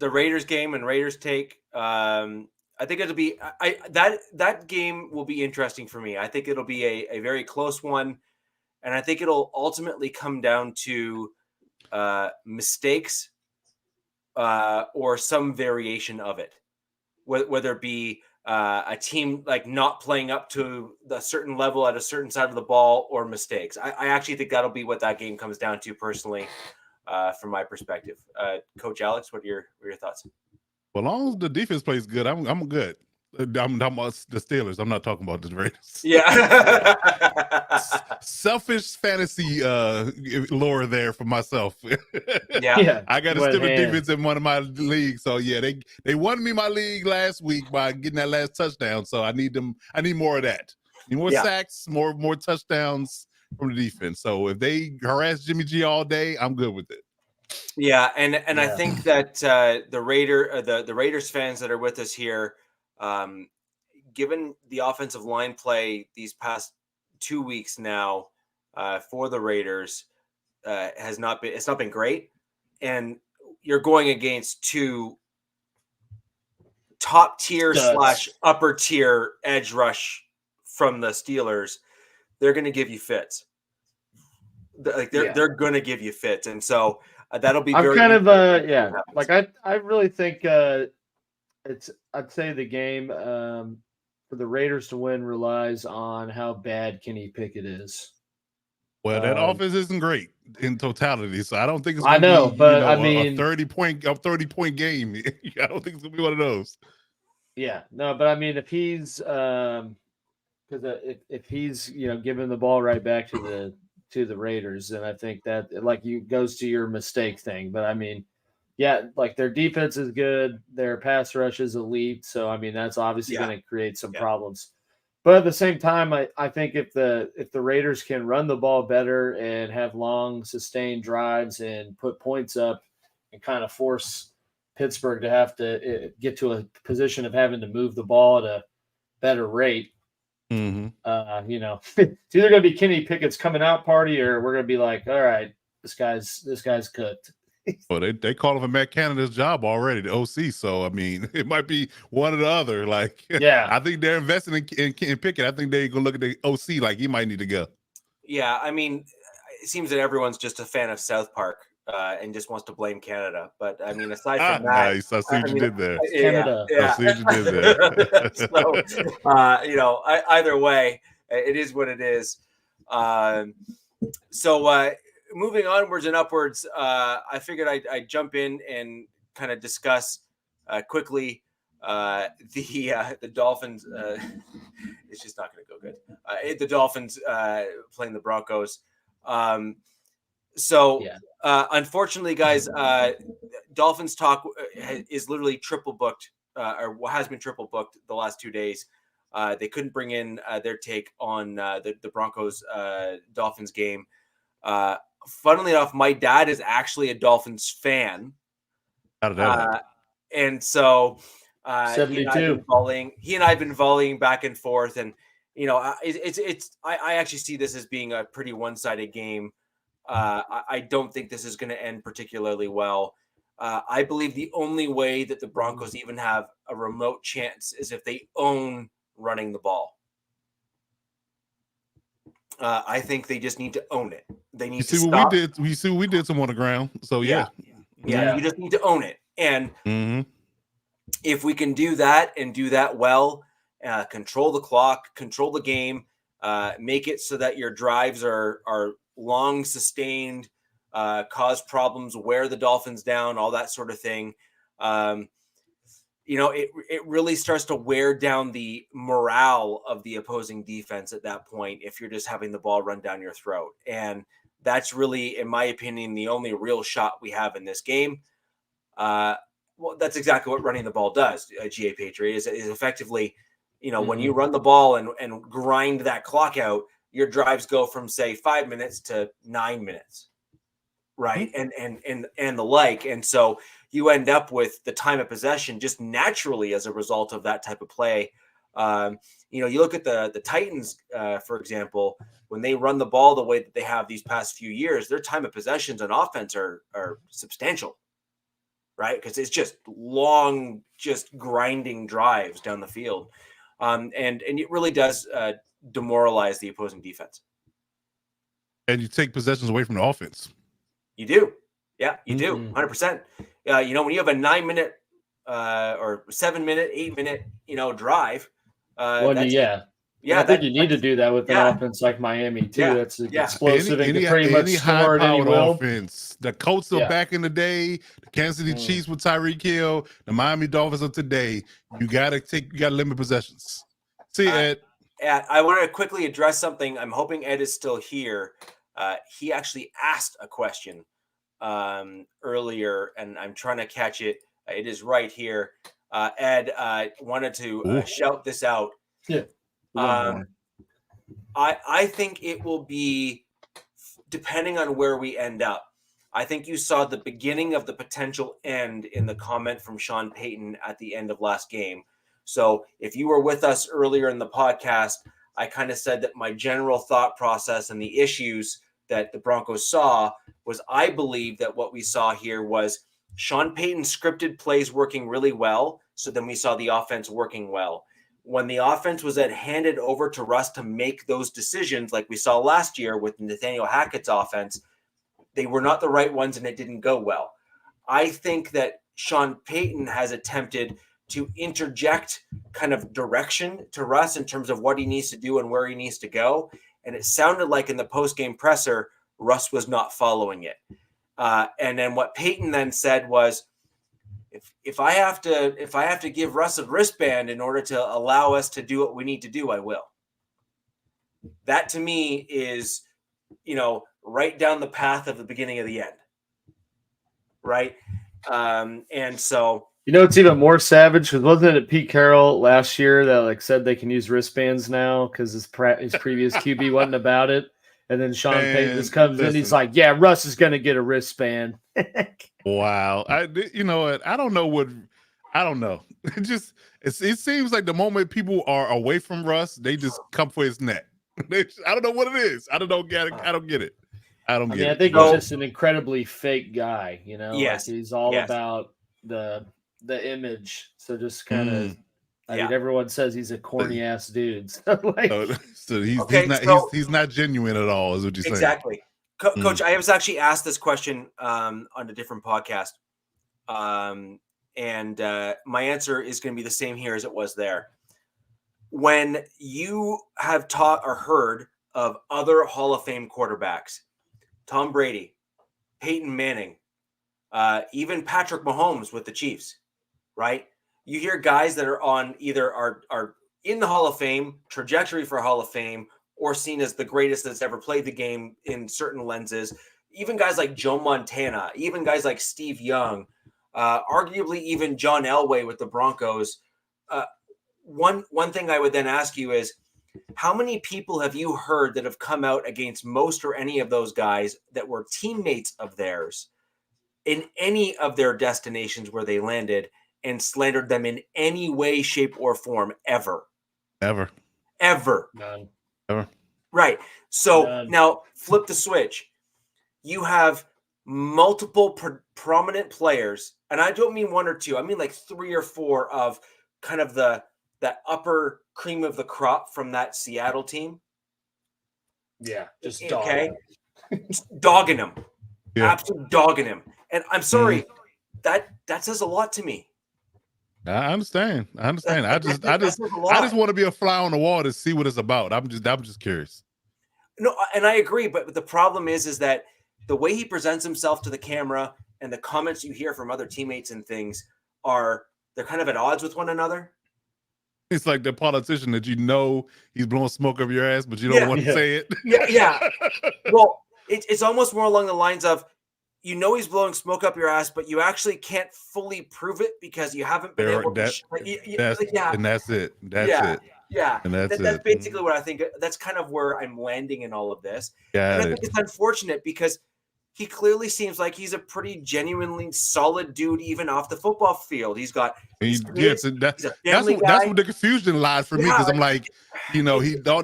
[SPEAKER 1] Raiders game and Raiders take. I think it'll be that game will be interesting for me. I think it'll be a very close one, and I think it'll ultimately come down to mistakes or some variation of it, whether it be a team like not playing up to the certain level at a certain side of the ball or mistakes. I actually think that'll be what that game comes down to personally. From my perspective, Coach Alex, what are your thoughts?
[SPEAKER 2] Well, as long as the defense plays good, I'm good. I'm talking about the Steelers. I'm not talking about the Raiders.
[SPEAKER 1] Yeah.
[SPEAKER 2] Selfish fantasy lore there for myself.
[SPEAKER 1] Yeah.
[SPEAKER 2] I got a Steelers defense in one of my leagues. So yeah, they won me my league last week by getting that last touchdown. So I need more of that. More sacks, more touchdowns from the defense. So if they harass Jimmy G all day, I'm good with it.
[SPEAKER 1] Yeah, and I think that the Raiders fans that are with us here, given the offensive line play these past 2 weeks now for the Raiders, it's not been great, and you're going against two top tier / upper tier edge rush from the Steelers. They're going to give you fits. They're going to give you fits, and so that'll be.
[SPEAKER 3] I'm kind of like I really think I'd say the game for the Raiders to win relies on how bad Kenny Pickett is.
[SPEAKER 2] Well, that offense isn't great in totality, so I don't think it's.
[SPEAKER 3] I know, but I
[SPEAKER 2] a
[SPEAKER 3] mean,
[SPEAKER 2] 30-point game. I don't think it's gonna be one of those.
[SPEAKER 3] Yeah, no, but I mean, if he's because if he's giving the ball right back to the Raiders, then I think that goes to your mistake thing. But I mean, yeah, like their defense is good, their pass rush is elite, so I mean that's obviously going to create some problems. But at the same time, I think if the Raiders can run the ball better and have long sustained drives and put points up and kind of force Pittsburgh to have to get to a position of having to move the ball at a better rate.
[SPEAKER 2] Mm-hmm.
[SPEAKER 3] It's either going to be Kenny Pickett's coming out party, or we're going to be like, all right, this guy's cooked.
[SPEAKER 2] Well, they called him for Matt Canada's job already, the OC. So I mean, it might be one or the other. Like, I think they're investing in Pickett. I think they're gonna look at the OC like he might need to go.
[SPEAKER 1] Yeah, I mean, it seems that everyone's just a fan of South Park and just wants to blame Canada. But I mean, aside from that,
[SPEAKER 2] nice. I see what you did there.
[SPEAKER 3] Canada.
[SPEAKER 1] Yeah.
[SPEAKER 2] I see what you did there.
[SPEAKER 1] So, either way, it is what it is. Moving onwards and upwards, I figured I'd jump in and kind of discuss quickly the Dolphins. It's just not going to go good. The Dolphins playing the Broncos. Unfortunately, guys, Dolphins talk is literally triple booked, or has been triple booked the last 2 days. They couldn't bring in their take on the Broncos Dolphins game. Funnily enough, my dad is actually a Dolphins fan.
[SPEAKER 2] How did that happen?
[SPEAKER 1] And so
[SPEAKER 3] 72.
[SPEAKER 1] He and I have been volleying back and forth, and I actually see this as being a pretty one-sided game. I don't think this is going to end particularly well. I believe the only way that the Broncos even have a remote chance is if they own running the ball. I think they just need to own it. They need to stop.
[SPEAKER 2] We see what we did some on the ground. So yeah.
[SPEAKER 1] You just need to own it. And if we can do that and do that well, control the clock, control the game, make it so that your drives are long sustained, cause problems, wear the Dolphins down, all that sort of thing. It really starts to wear down the morale of the opposing defense at that point if you're just having the ball run down your throat. And that's really, in my opinion, the only real shot we have in this game. Well, that's exactly what running the ball does, GA Patriot, is effectively, when you run the ball and grind that clock out, your drives go from, say, 5 minutes to 9 minutes, right? And the like. And so you end up with the time of possession just naturally as a result of that type of play. You look at the Titans, for example, when they run the ball the way that they have these past few years, their time of possessions on offense are substantial, right? Because it's just long, just grinding drives down the field. And it really does demoralize the opposing defense.
[SPEAKER 2] And you take possessions away from the offense.
[SPEAKER 1] You do. Yeah, you do. 100%. When you have a 9 minute or 7 minute, 8 minute, drive.
[SPEAKER 3] I think you need to do that with an offense like Miami too.
[SPEAKER 1] Yeah.
[SPEAKER 3] That's explosive and can pretty much score at any
[SPEAKER 2] high-powered
[SPEAKER 3] will.
[SPEAKER 2] offense. The Colts of back in the day, the Kansas City Chiefs with Tyreek Hill, the Miami Dolphins of today. You gotta limit possessions. See, Ed.
[SPEAKER 1] I want to quickly address something. I'm hoping Ed is still here. He actually asked a question earlier, and I'm trying to catch it. It is right here. Ed wanted to shout this out.
[SPEAKER 3] Yeah.
[SPEAKER 1] I think it will be, depending on where we end up. I think you saw the beginning of the potential end in the comment from Sean Payton at the end of last game. So if you were with us earlier in the podcast, I kind of said that my general thought process and the issues that the Broncos saw was, I believe that what we saw here was Sean Payton scripted plays working really well. So then we saw the offense working well. When the offense was handed over to Russ to make those decisions, like we saw last year with Nathaniel Hackett's offense, they were not the right ones and it didn't go well. I think that Sean Payton has attempted to interject kind of direction to Russ in terms of what he needs to do and where he needs to go. And it sounded like in the post-game presser, Russ was not following it. And then what Payton then said was, if I have to give Russ a wristband in order to allow us to do what we need to do, I will. That to me is, right down the path of the beginning of the end. Right. And so,
[SPEAKER 3] it's even more savage because wasn't it Pete Carroll last year that said they can use wristbands now because his previous QB wasn't about it, and then Sean Payton just comes in, he's like, "Yeah, Russ is going to get a wristband."
[SPEAKER 2] Wow, you know what? I don't know. It seems like the moment people are away from Russ, they just come for his neck. I don't know what it is. I don't get it. I don't get it. I
[SPEAKER 3] think he's just an incredibly fake guy.
[SPEAKER 1] Yes,
[SPEAKER 3] he's all about the image. So just kind of, everyone says he's a corny ass dude.
[SPEAKER 2] So he's not genuine at all, is what you're saying.
[SPEAKER 1] Exactly. Coach, I was actually asked this question on a different podcast. And my answer is going to be the same here as it was there. When you have taught or heard of other Hall of Fame quarterbacks, Tom Brady, Peyton Manning, even Patrick Mahomes with the Chiefs, right? You hear guys that are on either are in the Hall of Fame, trajectory for Hall of Fame, or seen as the greatest that's ever played the game in certain lenses. Even guys like Joe Montana, even guys like Steve Young, arguably even John Elway with the Broncos. One thing I would then ask you is, how many people have you heard that have come out against most or any of those guys that were teammates of theirs in any of their destinations where they landed and slandered them in any way, shape, or form ever?
[SPEAKER 2] Ever.
[SPEAKER 3] None.
[SPEAKER 2] Ever.
[SPEAKER 1] Right. So now flip the switch. You have multiple prominent players, and I don't mean one or two. I mean like 3 or 4 of kind of that upper cream of the crop from that Seattle team.
[SPEAKER 3] Yeah, just
[SPEAKER 1] dogging him.
[SPEAKER 2] Yeah.
[SPEAKER 1] Absolutely dogging him. And I'm sorry, that says a lot to me.
[SPEAKER 2] I understand. I
[SPEAKER 1] That
[SPEAKER 2] just
[SPEAKER 1] says a lot.
[SPEAKER 2] I just want to be a fly on the wall to see what it's about. I'm just curious.
[SPEAKER 1] No, and I agree, but the problem is that the way he presents himself to the camera and the comments you hear from other teammates and things they're kind of at odds with one another.
[SPEAKER 2] It's like the politician that he's blowing smoke up your ass, but you don't want to say it.
[SPEAKER 1] Yeah. Well, it's almost more along the lines of, he's blowing smoke up your ass, but you actually can't fully prove it because you haven't been able to.
[SPEAKER 2] And that's it.
[SPEAKER 1] Yeah.
[SPEAKER 2] And that's
[SPEAKER 1] basically what I think. That's kind of where I'm landing in all of this.
[SPEAKER 2] Got
[SPEAKER 1] and I think it's unfortunate because he clearly seems like he's a pretty genuinely solid dude, even off the football field. He's got.
[SPEAKER 2] That's what the confusion lies for me, because I'm like,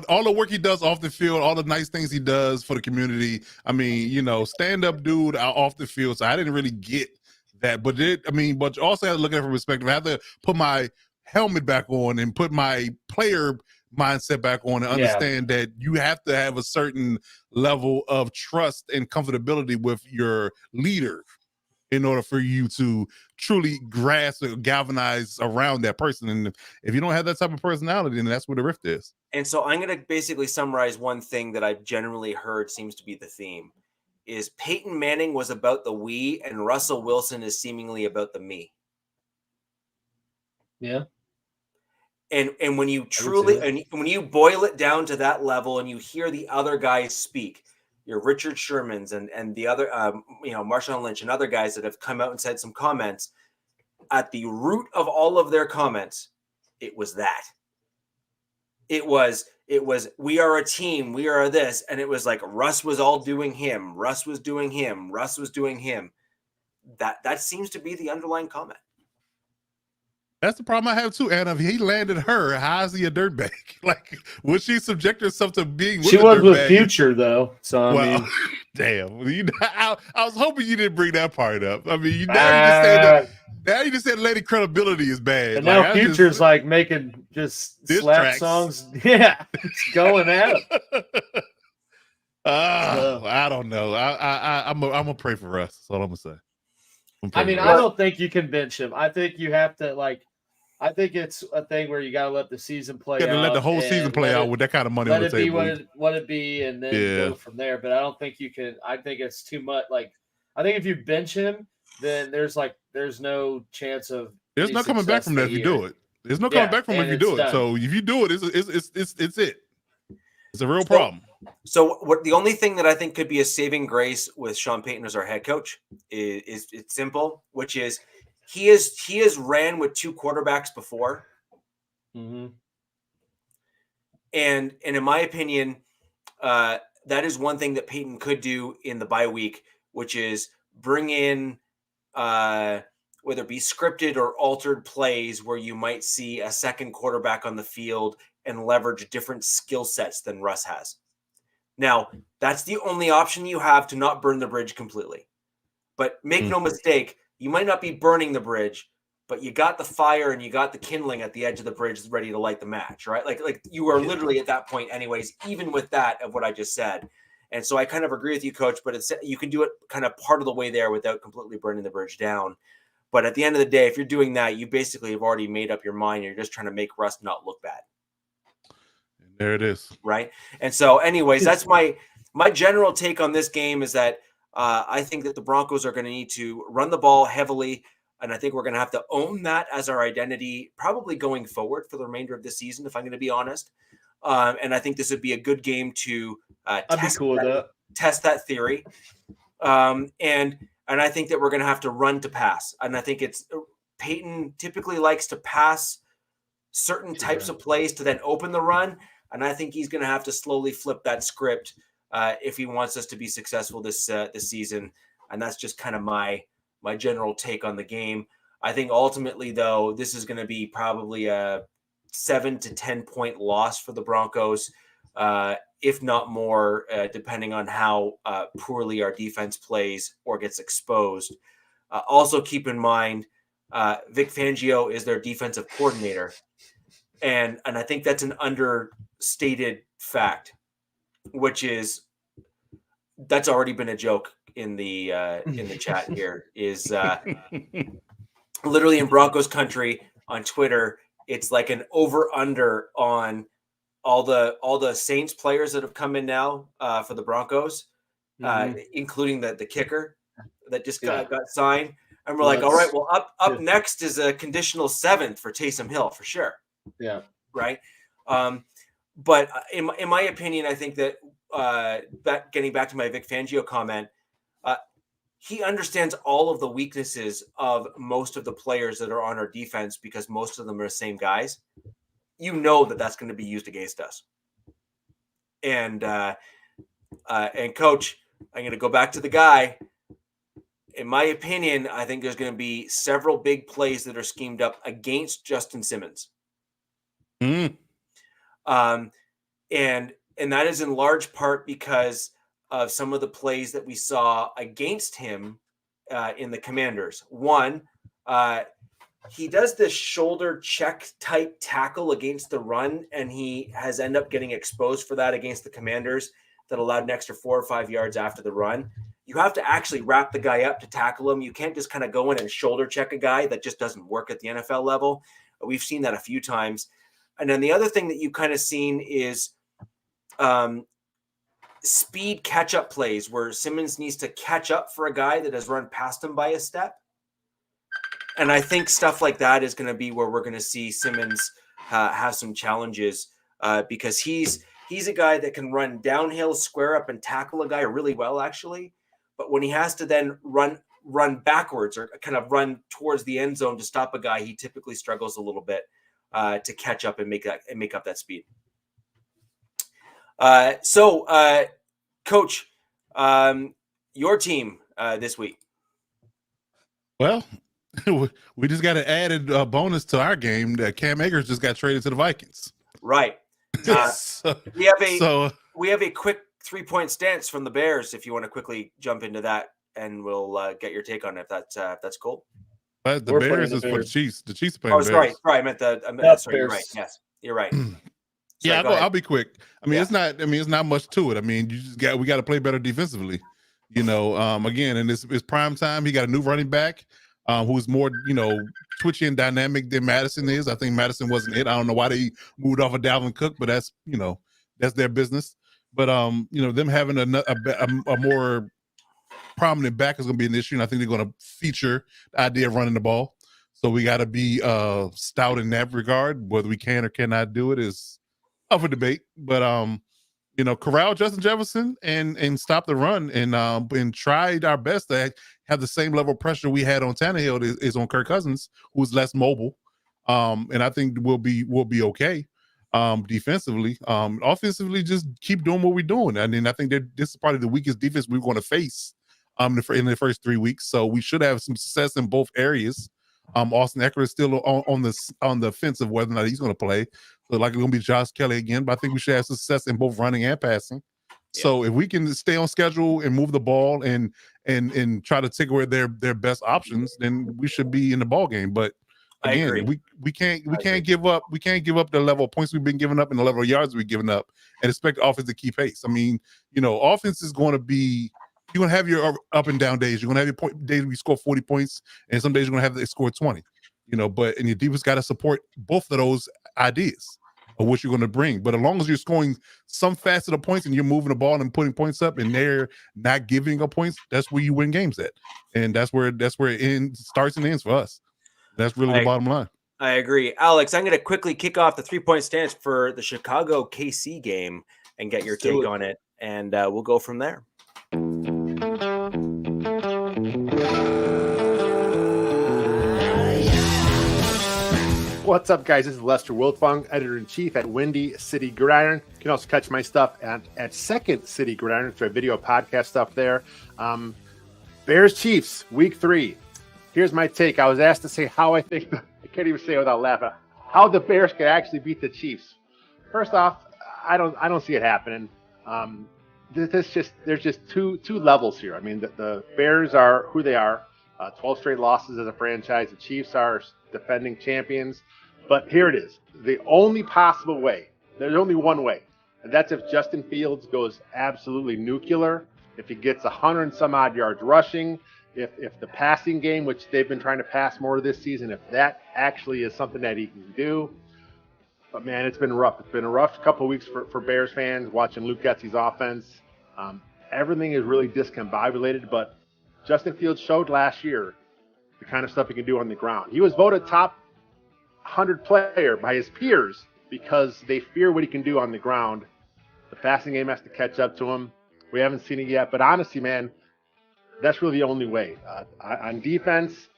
[SPEAKER 2] all the work he does off the field, all the nice things he does for the community. I mean, stand up dude off the field. So I didn't really get that, but but you also have to look at it from perspective. I have to put my helmet back on and put my player mindset back on and understand that you have to have a certain level of trust and comfortability with your leader in order for you to truly grasp or galvanize around that person. And if you don't have that type of personality, then that's where the rift is.
[SPEAKER 1] And so I'm going to basically summarize one thing that I've generally heard seems to be the theme is Peyton Manning was about the we and Russell Wilson is seemingly about the me.
[SPEAKER 3] Yeah.
[SPEAKER 1] And when you truly, when you boil it down to that level and you hear the other guys speak, your Richard Shermans and the other, Marshawn Lynch and other guys that have come out and said some comments, at the root of all of their comments, it was that. It was, we are a team, we are this. And it was like, Russ was all doing him. Russ was doing him. Russ was doing him. That seems to be the underlying comment.
[SPEAKER 2] That's the problem I have too. And if he landed her, how is he a dirtbag? Like, would she subject herself to being?
[SPEAKER 3] She was with Future though, so I mean,
[SPEAKER 2] damn. I was hoping you didn't bring that part up. I mean, now you just said Lady credibility is bad.
[SPEAKER 3] And now Future's like making just slap tracks. Songs. Yeah, it's going at him.
[SPEAKER 2] I don't know. I'm gonna pray for us. That's all I'm gonna say.
[SPEAKER 3] I don't think you can bench him. I think you have to I think it's a thing where you got to let the season play out.
[SPEAKER 2] Let the whole season play out with that kind of money on the table.
[SPEAKER 3] Let it be what it be, and then go from there. But I don't think you can. I think it's too much. Like, I think if you bench him, then there's no chance of.
[SPEAKER 2] There's no coming back from that if you do it. There's no coming back from it if you do it. So if you do it, it's it. It's a real problem.
[SPEAKER 1] So the only thing that I think could be a saving grace with Sean Payton as our head coach is it's simple, which is he has ran with two quarterbacks before.
[SPEAKER 3] Mm-hmm.
[SPEAKER 1] And in my opinion, that is one thing that Payton could do in the bye week, which is bring in whether it be scripted or altered plays where you might see a second quarterback on the field and leverage different skill sets than Russ has. Now, that's the only option you have to not burn the bridge completely. But make no mistake, you might not be burning the bridge, but you got the fire and you got the kindling at the edge of the bridge ready to light the match, right? Like you are literally at that point anyways, even with that of what I just said. And so I kind of agree with you, Coach, but you can do it kind of part of the way there without completely burning the bridge down. But at the end of the day, if you're doing that, you basically have already made up your mind. You're just trying to make Russ not look bad.
[SPEAKER 2] There it is.
[SPEAKER 1] Right. And so anyways, that's my general take on this game is that I think that the Broncos are going to need to run the ball heavily. And I think we're going to have to own that as our identity, probably going forward for the remainder of the season, if I'm going to be honest. And I think this would be a good game to test that theory. And I think that we're going to have to run to pass. And I think Peyton typically likes to pass certain types of plays to then open the run. And I think he's going to have to slowly flip that script if he wants us to be successful this season. And that's just kind of my general take on the game. I think ultimately, though, this is going to be probably a 7 to 10 point loss for the Broncos, if not more, depending on how poorly our defense plays or gets exposed. Also, keep in mind, Vic Fangio is their defensive coordinator. And I think that's an understated fact, which is that's already been a joke in the chat here is literally in Broncos country on Twitter, it's like an over-under on all the Saints players that have come in now for the Broncos, including the kicker that just got signed. And we're like, all right, well, up next is a conditional 7th for Taysom Hill for sure.
[SPEAKER 3] Yeah.
[SPEAKER 1] Right. But in my opinion, I think that getting back to my Vic Fangio comment, he understands all of the weaknesses of most of the players that are on our defense because most of them are the same guys. You know that's going to be used against us. And Coach, I'm going to go back to the guy. In my opinion, I think there's going to be several big plays that are schemed up against Justin Simmons. And that is in large part because of some of the plays that we saw against him in the Commanders. One, he does this shoulder check type tackle against the run, and he has ended up getting exposed for that against the Commanders that allowed an extra 4 or 5 yards after the run. You have to actually wrap the guy up to tackle him. You can't just kind of go in and shoulder check a guy. That just doesn't work at the NFL level. We've seen that a few times. And then the other thing that you've kind of seen is speed catch-up plays where Simmons needs to catch up for a guy that has run past him by a step. And I think stuff like that is going to be where we're going to see Simmons have some challenges because he's a guy that can run downhill, square up, and tackle a guy really well, actually. But when he has to then run backwards or kind of run towards the end zone to stop a guy, he typically struggles a little bit to catch up and make up that speed. So, Coach, your team this week.
[SPEAKER 2] Well, we just got an added bonus to our game that Cam Akers just got traded to the Vikings.
[SPEAKER 1] Right. We have a quick 3-point stance from the Bears. If you want to quickly jump into that, and we'll get your take on it. If that's cool.
[SPEAKER 2] But the Bears is for the Chiefs. The Chiefs playing.
[SPEAKER 1] Oh, sorry. I meant sorry. You're right. Yes, you're right.
[SPEAKER 2] Yeah, I'll be quick. I mean, it's not much to it. I mean, we got to play better defensively. Again, and it's prime time. He got a new running back who's more, twitchy and dynamic than Madison is. I think Madison wasn't it. I don't know why they moved off of Dalvin Cook, but that's their business. But them having a more prominent back is going to be an issue, and I think they're going to feature the idea of running the ball. So we got to be stout in that regard. Whether we can or cannot do it is up for debate, but corral Justin Jefferson and stop the run and tried our best to have the same level of pressure we had on Tannehill is on Kirk Cousins, who's less mobile, and I think we'll be okay defensively. Offensively, just keep doing what we're doing. I mean, I think that this is probably the weakest defense we're going to face in the first 3 weeks, so we should have some success in both areas. Austin Eckler is still on the fence of whether or not he's going to play. So like it's going to be Josh Kelly again, but I think we should have success in both running and passing. Yeah. So if we can stay on schedule and move the ball and try to take away their best options, then we should be in the ball game. But again, we can't give up the level of points we've been giving up and the level of yards we've given up and expect the offense to keep pace. I mean, offense is going to be. You're going to have your up and down days. You're going to have your days where you score 40 points, and some days you're going to have to score 20. But your defense got to support both of those ideas of what you're going to bring. But as long as you're scoring some facet of points and you're moving the ball and putting points up, and they're not giving up points, that's where you win games at, and that's where it starts and ends for us. That's really the bottom line.
[SPEAKER 1] I agree, Alex. I'm going to quickly kick off the 3-point stance for the Chicago KC game and get your take on it, and we'll go from there.
[SPEAKER 6] What's up, guys? This is Lester Wiltfong, editor-in-chief at Windy City Gridiron. You can also catch my stuff at Second City Gridiron. It's our video podcast stuff there. Bears Chiefs, week 3. Here's my take. I was asked to say how I think, I can't even say it without laughing, how the Bears could actually beat the Chiefs. First off, I don't see it happening. There's just two levels here. I mean, the Bears are who they are. 12 straight losses as a franchise. The Chiefs are defending champions. But here it is. The only possible way, there's only one way, and that's if Justin Fields goes absolutely nuclear, if he gets 100 and some odd yards rushing, if the passing game, which they've been trying to pass more this season, if that actually is something that he can do. But man, it's been rough. It's been a rough couple of weeks for Bears fans watching Luke Getsy's offense. Everything is really discombobulated, but Justin Fields showed last year the kind of stuff he can do on the ground. He was voted top 100 player by his peers because they fear what he can do on the ground. The passing game has to catch up to him. We haven't seen it yet, but honestly, man, that's really the only way. On defense,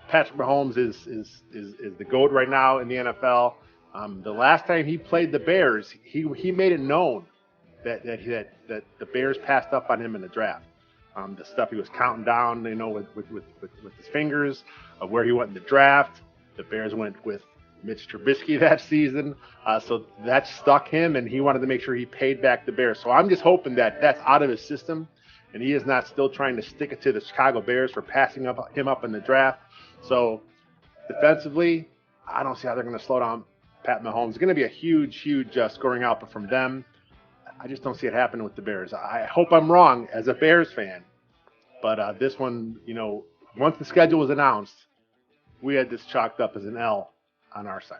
[SPEAKER 6] Patrick Mahomes is the GOAT right now in the NFL. The last time he played the Bears, he made it known that the Bears passed up on him in the draft. The stuff he was counting down, with his fingers of where he went in the draft. The Bears went with Mitch Trubisky that season, so that stuck him, and he wanted to make sure he paid back the Bears. So I'm just hoping that that's out of his system, and he is not still trying to stick it to the Chicago Bears for passing him up in the draft. So defensively, I don't see how they're going to slow down Pat Mahomes. It's going to be a huge scoring output from them. I just don't see it happening with the Bears. I hope I'm wrong as a Bears fan, but this one, once the schedule was announced, we had this chalked up as an L on our side.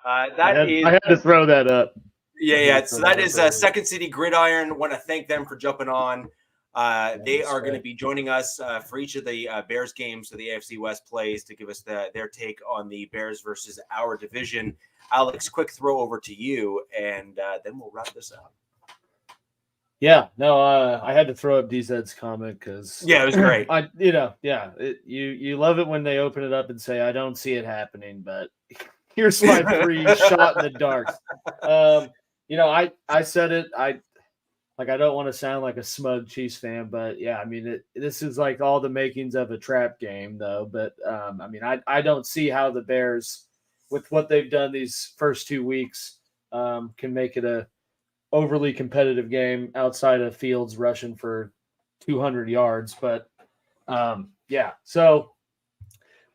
[SPEAKER 3] I had to throw that up.
[SPEAKER 1] Yeah. So that is Second City Gridiron. Want to thank them for jumping on. They are going to be joining us for each of the Bears games that the AFC West plays to give us their take on the Bears versus our division. Alex, quick throw over to you, and then we'll wrap this up.
[SPEAKER 3] Yeah, no, I had to throw up DZ's comment because
[SPEAKER 1] it was great.
[SPEAKER 3] You love it when they open it up and say, "I don't see it happening," but here's my free shot in the dark. I said it. I don't want to sound like a smug Chiefs fan, but yeah, I mean, this is like all the makings of a trap game, though. But I don't see how the Bears, with what they've done these first 2 weeks, can make it a overly competitive game outside of Fields rushing for 200 yards. But so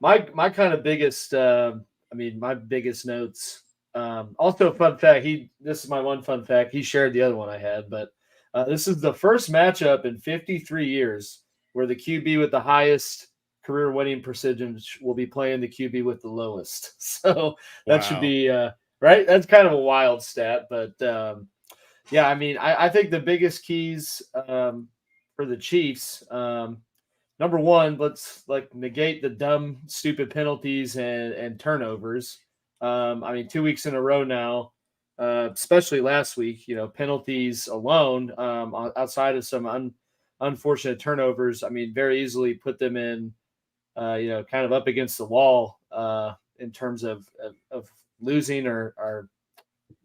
[SPEAKER 3] my kind of biggest, my biggest notes. Also, fun fact. This is my one fun fact. He shared the other one I had, but this is the first matchup in 53 years where the QB with the highest career winning percentage will be playing the QB with the lowest. So that should be right. That's kind of a wild stat, but I think the biggest keys for the Chiefs. Number one, let's negate the dumb, stupid penalties and turnovers. 2 weeks in a row now, especially last week, penalties alone, outside of some unfortunate turnovers, very easily put them in, kind of up against the wall in terms of losing or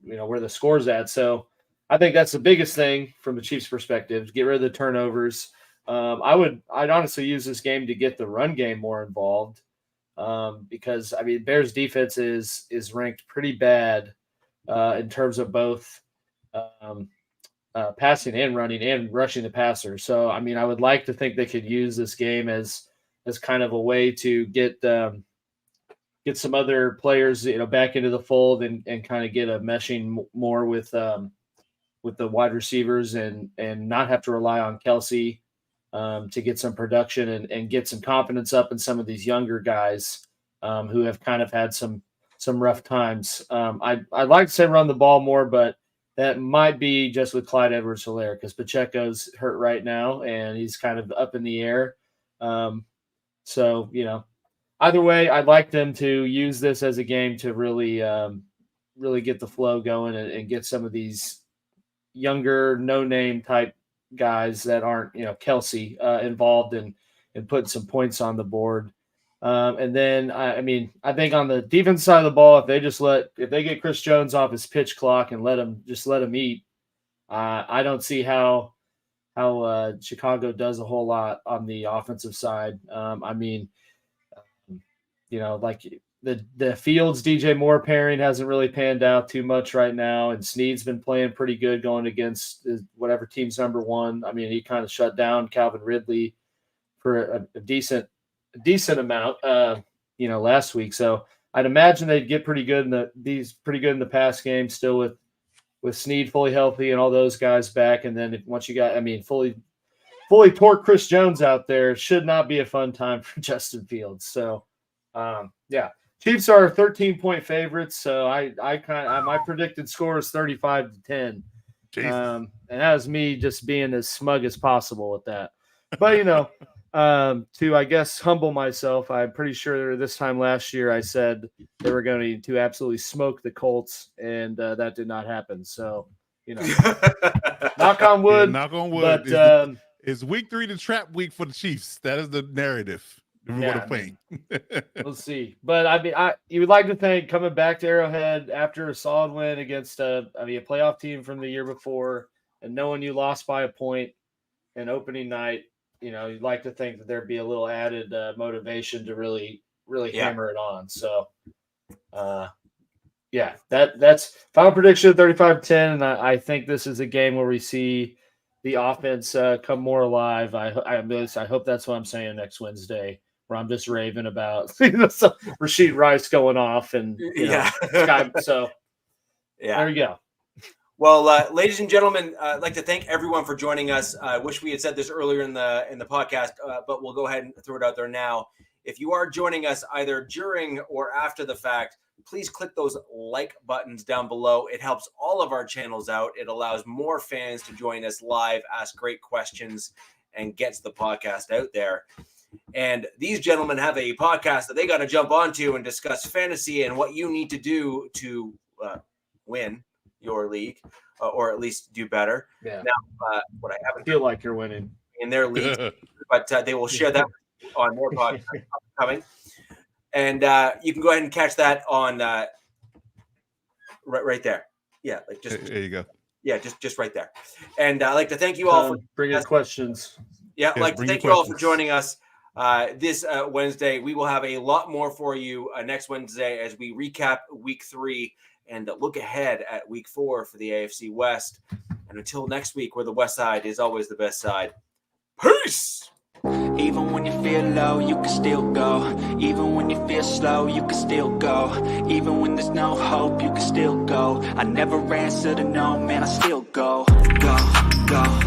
[SPEAKER 3] where the score's at. So I think that's the biggest thing from the Chiefs' perspective, get rid of the turnovers. I'd honestly use this game to get the run game more involved. Because Bears defense is ranked pretty bad in terms of both passing and running and rushing the passer. So I would like to think they could use this game as kind of a way to get some other players back into the fold and kind of get a meshing more with the wide receivers and not have to rely on Kelsey. To get some production and get some confidence up in some of these younger guys who have kind of had some rough times. I'd like to say run the ball more, but that might be just with Clyde Edwards-Helaire because Pacheco's hurt right now and he's kind of up in the air. Either way, I'd like them to use this as a game to really get the flow going and get some of these younger, no-name type guys that aren't, Kelsey involved and putting some points on the board. And then, I think on the defense side of the ball, if they get Chris Jones off his pitch clock and let him eat, I don't see how Chicago does a whole lot on the offensive side. The Fields DJ Moore pairing hasn't really panned out too much right now, and Snead's been playing pretty good going against whatever team's number one. He kind of shut down Calvin Ridley for a decent amount, last week. So I'd imagine they'd get pretty good in the pass game still with Snead fully healthy and all those guys back. And then once you got, fully torque Chris Jones out there, should not be a fun time for Justin Fields. So, Chiefs are 13-point favorites. So my predicted score is 35-10. And that was me just being as smug as possible with that. But, to, I guess, humble myself, I'm pretty sure this time last year I said they were going to absolutely smoke the Colts, and that did not happen. So, knock on wood.
[SPEAKER 2] Yeah, knock on wood.
[SPEAKER 3] But
[SPEAKER 2] it's week 3 the trap week for the Chiefs. That is the narrative we want to paint.
[SPEAKER 3] We'll see. But, you would like to think coming back to Arrowhead after a solid win against a playoff team from the year before and knowing you lost by a point in opening night, you'd like to think that there'd be a little added motivation to really hammer it on. So, that's final prediction 35-10. And I think this is a game where we see the offense come more alive. I hope that's what I'm saying next Wednesday, where I'm just raving about Rashid Rice going off and so there you go.
[SPEAKER 1] Well, ladies and gentlemen, I'd like to thank everyone for joining us. I wish we had said this earlier in the podcast, but we'll go ahead and throw it out there now. If you are joining us either during or after the fact, please click those like buttons down below. It helps all of our channels out. It allows more fans to join us live, ask great questions, and gets the podcast out there. And these gentlemen have a podcast that they got to jump onto and discuss fantasy and what you need to do to win your league, or at least do better.
[SPEAKER 3] Yeah.
[SPEAKER 1] Now, what I haven't
[SPEAKER 3] feel like you're winning
[SPEAKER 1] in their league, but they will share that on their podcast coming. And you can go ahead and catch that on right there. Yeah, like just
[SPEAKER 2] there you go.
[SPEAKER 1] Yeah, just right there. And I'd like to thank you all for
[SPEAKER 3] bringing questions.
[SPEAKER 1] Yeah, I'd like to thank you all for joining us this Wednesday. We will have a lot more for you next Wednesday as we recap week 3 and look ahead at week 4 for the AFC West. And until next week, where the West side is always the best side. Peace!
[SPEAKER 7] Even when you feel low, you can still go. Even when you feel slow, you can still go. Even when there's no hope, you can still go. I never answer to no, man, I still go. Go, go.